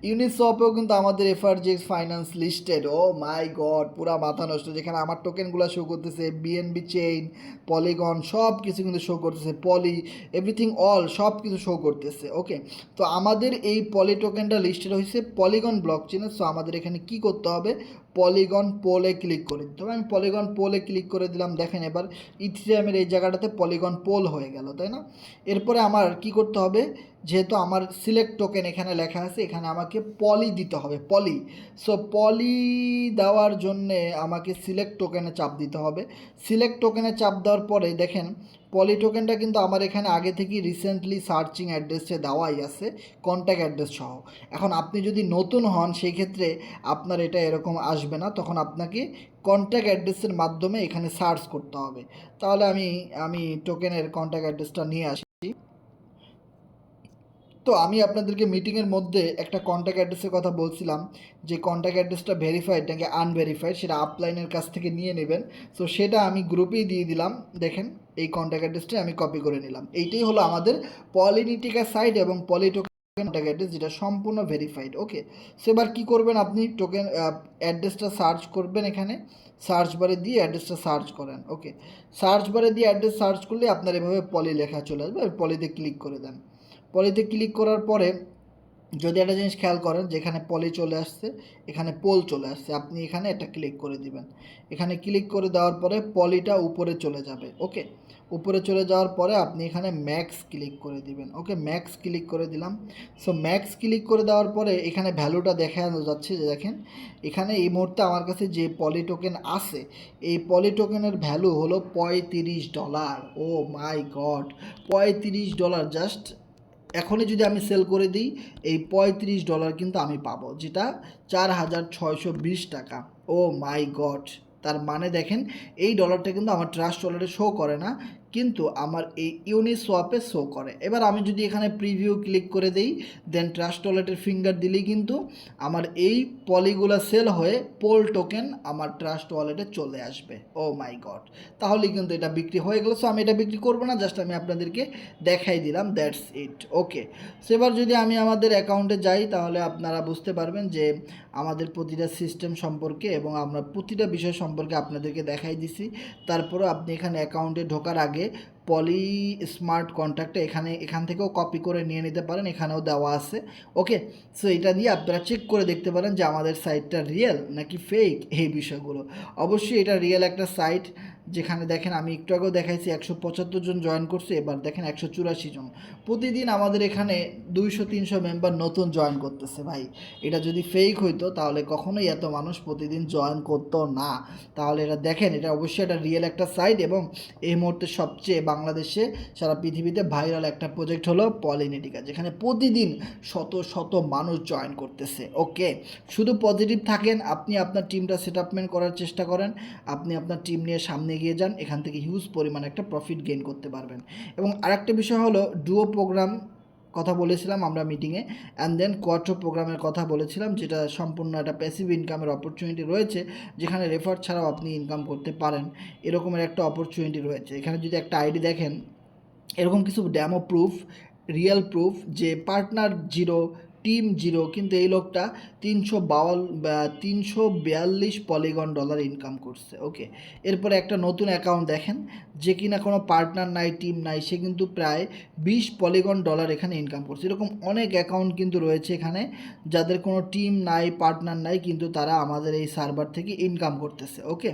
ইউনিসোয়াপেও কিন্তু আমাদের এফআরজিএক্স ফাইন্যান্স লিস্টেড। ও মাই গড, পুরা মাথা নষ্ট। যেখানে আমার টোকেনগুলো শো করতেছে, বিএনবি চেইন, পলিগন সব কিছু কিন্তু শো করতেছে, পলি এভরিথিং অল সব কিছু শো করতেছে। ওকে, তো আমাদের এই পলি টোকেনটা লিস্টেড হয়েছে পলিগন ব্লক চেইনে। সো আমাদের এখানে কি করতে হবে, পলিগন পোলে ক্লিক করে দিতে হবে। আমি পলিগন পোলে ক্লিক করে দিলাম। দেখেন এবার ইথিরিয়ামের এই জায়গাটাতে পলিগন পোল হয়ে গেল, তাই না? এরপরে আমার কি করতে হবে, যেহেতু আমার সিলেক্ট টোকেন এখানে লেখা আছে, এখানে আমাকে পলি দিতে হবে, পলি। সো পলি দেওয়ার জন্যে আমাকে সিলেক্ট টোকেনে চাপ দিতে হবে। সিলেক্ট টোকেনে চাপ দেওয়ার পরে দেখেন পলি টোকেনটা কিন্তু আমার এখানে আগে থেকেই রিসেন্টলি সার্চিং অ্যাড্রেসে দেওয়াই আছে, কন্ট্যাক্ট অ্যাড্রেস সহ। এখন আপনি যদি নতুন হন সেই ক্ষেত্রে আপনার এটা এরকম আসবে না, তখন আপনাকে কন্ট্যাক্ট অ্যাড্রেসের মাধ্যমে এখানে সার্চ করতে হবে। তাহলে আমি টোকেনের কন্ট্যাক্ট অ্যাড্রেসটা নিয়ে আসি। তো আমি আপনাদেরকে মিটিংয়ের মধ্যে একটা কন্ট্যাক্ট অ্যাড্রেসের কথা বলছিলাম, যে কন্ট্যাক্ট অ্যাড্রেসটা ভেরিফাইড নাকি আনভেরিফাইড সেটা আপলাইনের কাছ থেকে নিয়ে নেবেন। সো সেটা আমি গ্রুপেই দিয়ে দিলাম। দেখেন এই কন্ট্যাক্ট অ্যাড্রেসটা আমি কপি করে নিলাম। এইটাই হলো আমাদের পলিনিটিকা সাইট এবং পলিটোকেন কন্ট্যাক্ট অ্যাড্রেস, যেটা সম্পূর্ণ ভেরিফাইড। ওকে, সো এবার কী করবেন, আপনি টোকেন অ্যাড্রেসটা সার্চ করবেন, এখানে সার্চ বারে দিয়ে অ্যাড্রেসটা সার্চ করেন। ওকে, সার্চ বারে দিয়ে অ্যাড্রেস সার্চ করলে আপনার এভাবে পলি লেখা চলে আসবে, পলিতে ক্লিক করে দেন। পলিতে ক্লিক করার পরে যদি একটা জিনিস খেয়াল করেন, যেখানে পলি চলে আসছে এখানে পোল চলে আসছে, আপনি এখানে এটা ক্লিক করে দিবেন। এখানে ক্লিক করে দেওয়ার পরে পলিটা উপরে চলে যাবে। ওকে, উপরে চলে যাওয়ার পরে আপনি এখানে ম্যাক্স ক্লিক করে দিবেন। ওকে, ম্যাক্স ক্লিক করে দিলাম। সো ম্যাক্স ক্লিক করে দেওয়ার পরে এখানে ভ্যালুটা দেখা যাচ্ছে, যে দেখেন এখানে এই মুহূর্তে আমার কাছে যে পলি টোকেন আছে, এই পলি টোকেনের ভ্যালু হলো $35। ও মাই গড, $35 জাস্ট এখনই যদি আমি সেল করে দিই এই $35 কিন্তু আমি পাবো, যেটা 4620 টাকা। ও মাই গড, তার মানে দেখেন এই ডলারটা কিন্তু আমার ট্রাস্ট ওয়ালেটে শো করে না, কিন্তু আমার এই ইউনিসোয়াপে শো করে। এবার আমি যদি এখানে প্রিভিউ ক্লিক করে দিই, দেন ট্রাস্ট ওয়ালেটের ফিঙ্গার দিলেই কিন্তু আমার এই পলিগুলো সেল হয়ে পোল টোকেন আমার ট্রাস্ট ওয়ালেটে চলে আসবে। ও মাই গড, তাহলে কিন্তু এটা বিক্রি হয়ে গেল। সো আমি এটা বিক্রি করবো না, জাস্ট আমি আপনাদেরকে দেখাই দিলাম, দ্যাটস ইট। ওকে, সো এবার যদি আমি আমাদের অ্যাকাউন্টে যাই, তাহলে আপনারা বুঝতে পারবেন যে আমাদের প্রতিটা সিস্টেম সম্পর্কে এবং আমরা প্রতিটা বিষয় সম্পর্কে আপনাদেরকে দেখাই দিছি। তারপরে আপনি এখানে অ্যাকাউন্টে ঢোকার আগে আগে পলি স্মার্ট কন্ট্যাক্টে এখান থেকেও কপি করে নিয়ে নিতে পারেন, এখানেও দেওয়া আছে। ওকে, সো এটা দিয়ে আপনারা চেক করে দেখতে পারেন যে আমাদের সাইটটা রিয়েল নাকি ফেক, এই বিষয়গুলো। অবশ্যই এটা রিয়েল একটা সাইট, যেখানে দেখেন আমি একটু আগেও দেখাইছি 175 জন জয়েন করছে, এবার দেখেন 184 জন। প্রতিদিন আমাদের এখানে 200-300 মেম্বার নতুন জয়েন করতেছে ভাই। এটা যদি ফেক হইতো তাহলে কখনোই এত মানুষ প্রতিদিন জয়েন করতো না। তাহলে এটা দেখেন, এটা অবশ্যই একটা রিয়েল একটা সাইট, এবং এই মুহূর্তে সবচেয়ে বাংলাদেশে সারা পৃথিবীতে ভাইরাল একটা প্রজেক্ট হলো পলিনেটিকা, যেখানে প্রতিদিন শত শত মানুষ জয়েন করতেছে। ওকে, শুধু পজিটিভ থাকেন, আপনি আপনার টিমটা সেটআপমেন্ট করার চেষ্টা করেন, আপনি আপনার টিম নিয়ে সামনে এগিয়ে যান, এখান থেকে হিউজ পরিমাণ একটা প্রফিট গেইন করতে পারবেন। এবং আরেকটা বিষয় হলো ডুও প্রোগ্রাম কথা বলেছিলাম আমরা মিটিংয়ে, অ্যান্ড দেন কোয়াট্রো প্রোগ্রামের কথা বলেছিলাম, যেটা সম্পূর্ণ একটা প্যাসিভ ইনকামের অপরচুনিটি রয়েছে, যেখানে রেফার ছাড়াও আপনি ইনকাম করতে পারেন, এরকমের একটা অপরচুনিটি রয়েছে। এখানে যদি একটা আইডি দেখেন, এরকম কিছু ড্যামো প্রুফ, রিয়েল প্রুফ যে পার্টনার 0 টিম 0, কিন্তু এই লোকটা 342 পলিগন ডলার ইনকাম করছে। ওকে, এরপরে একটা নতুন অ্যাকাউন্ট দেখেন, যে কিনা কোনো পার্টনার নাই, টিম নাই, সে কিন্তু প্রায় 20 পলিগন ডলার এখানে ইনকাম করছে। এরকম অনেক অ্যাকাউন্ট কিন্তু রয়েছে এখানে, যাদের কোনো টিম নাই, পার্টনার নাই, কিন্তু তারা আমাদের এই সার্ভার থেকে ইনকাম করতেছে। ওকে,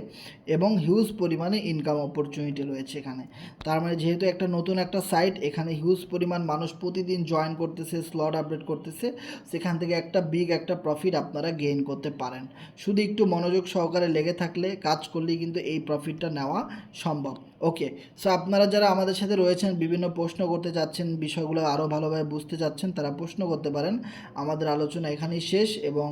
এবং হিউজ পরিমাণে ইনকাম অপরচুনিটি রয়েছে এখানে। তার মানে যেহেতু একটা নতুন একটা সাইট, এখানে হিউজ পরিমাণ মানুষ প্রতিদিন জয়েন করতেছে, স্লট আপডেট করতেছে, সেখান থেকে একটা বিগ একটা প্রফিট আপনারা গেইন করতে পারেন। শুধু একটু মনোযোগ সহকারে লেগে থাকলে, কাজ করলেই কিন্তু এই প্রফিটটা নেওয়া সম্ভব। ওকে, সো আপনারা যারা আমাদের সাথে রয়েছেন, বিভিন্ন প্রশ্ন করতে চাচ্ছেন, বিষয়গুলো আরও ভালোভাবে বুঝতে চাচ্ছেন, তারা প্রশ্ন করতে পারেন। আমাদের আলোচনা এখানেই শেষ, এবং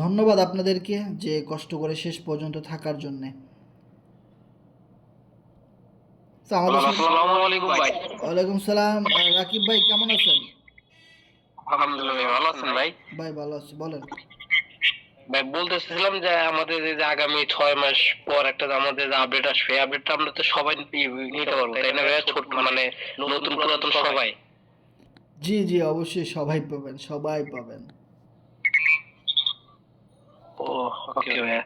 ধন্যবাদ আপনাদেরকে যে কষ্ট করে শেষ পর্যন্ত থাকার জন্যে। তো আমাদের সাথে আসসালামু আলাইকুম ভাই। ওয়ালাইকুম সালাম। রাকিব ভাই কেমন আছেন? আলহামদুলিল্লাহ ভাই, ভালো আছেন ভাই? ভাই ভালো আছি, বলেন। ভাই বলতেছিলাম যে আমাদের এই যে আগামী 6 মাস পর একটা যে আমাদের যে আপডেট আসবে, এই আপডেটটা আমরা তো সবাই নিতে পারবো, তাই না ভাই? ছোট মানে নতুন পুরাতন সবাই। জি জি, অবশ্যই সবাই পাবেন, সবাই পাবেন। ও ওকে ভাই।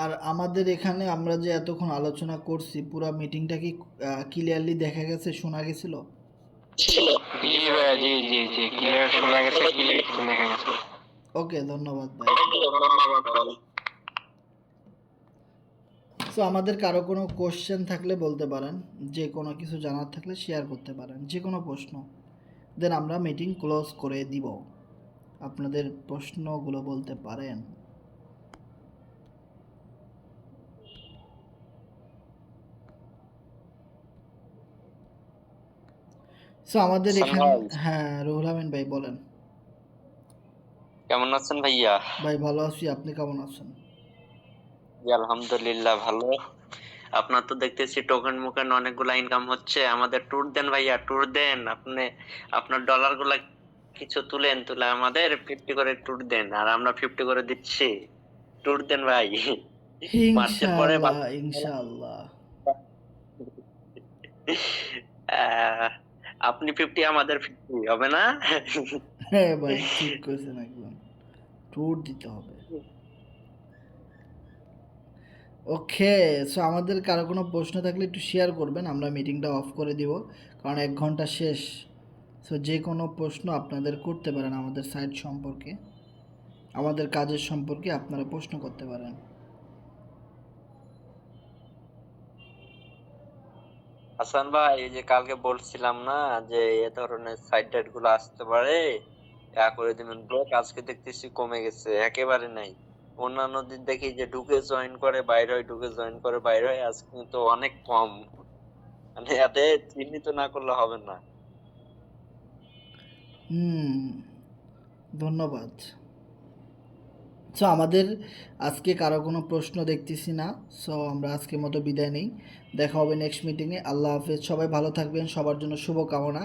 আর আমাদের এখানে আমরা যে এতক্ষণ আলোচনা করছি, পুরো মিটিংটা কি ক্লিয়ারলি দেখা গেছে, শোনা গেছিল? জি ভাই, জি জি জি, ক্লিয়ার শোনা গেছে, ক্লিয়ার শোনা গেছে। ওকে, ধন্যবাদ ভাই। সো আমাদের কারো কোনো কোশ্চেন থাকলে বলতে পারেন, যে কোনো কিছু জানার থাকলে শেয়ার করতে পারেন, যে কোনো প্রশ্ন, দেন আমরা মিটিং ক্লোজ করে দিব। আপনাদের প্রশ্নগুলো বলতে পারেন। সো আমাদের এখানে, হ্যাঁ রুহুল আমিন ভাই বলেন। কেমন আছেন ভাইয়া? ভাই ভালো আছি, আপনি কেমন আছেন? জি আলহামদুলিল্লাহ ভালো। আপনার তো দেখতেছি টোকেন মোকেন অনেকগুলা ইনকাম হচ্ছে, আমাদের ট্যুর দেন ভাইয়া, ট্যুর দেন। আপনি আপনার ডলার গুলা কিছু তুলে আমাদের 50 করে ট্যুর দেন, আর আমরা 50 করে দিচ্ছি। ট্যুর দেন ভাই। মার্চের পরে ইনশাআল্লাহ ইনশাআল্লাহ। আপনি 50, আমাদের 50 হবে না? হ্যাঁ ভাই, ঠিক করেছেন একদম, ট্যুর দিতে হবে। ওকে, সো আমাদের কারো কোনো প্রশ্ন থাকলে একটু শেয়ার করবেন, আমরা মিটিংটা অফ করে দিব, কারণ 1 ঘন্টা শেষ। সো যে কোনো প্রশ্ন আপনাদের করতে পারেন আমাদের সাইট সম্পর্কে, আমাদের কাজের সম্পর্কে আপনারা প্রশ্ন করতে পারেন। হাসান ভাই, এই যে কালকে বলছিলাম না যে এ ধরনের সাইট টাইট গুলো আসতে পারে, করে দিবেন ব্লক, আজকে দেখতেছি কমে গেছে, একেবারে নাই। অন্যান্য দিন দেখি যে ঢুকে জয়েন করে বাইরে হয়, ঢুকে জয়েন করে বাইরে হয়, আজকে কিন্তু অনেক কম। মানে এতে চিহ্নিত না করলে হবে না। ধন্যবাদ। সো আমাদের আজকে কারো কোনো প্রশ্ন দেখতেছি না, সো আমরা আজকের মতো বিদায় নিই। দেখা হবে নেক্সট মিটিংয়ে। আল্লাহ হাফেজ, সবাই ভালো থাকবেন, সবার জন্য শুভকামনা।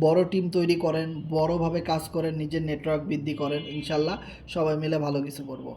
বড় টিম তৈরি করেন, বড়ভাবে কাজ করেন, নিজের নেটওয়ার্ক বৃদ্ধি করেন, ইনশাল্লাহ সবাই মিলে ভালো কিছু করব।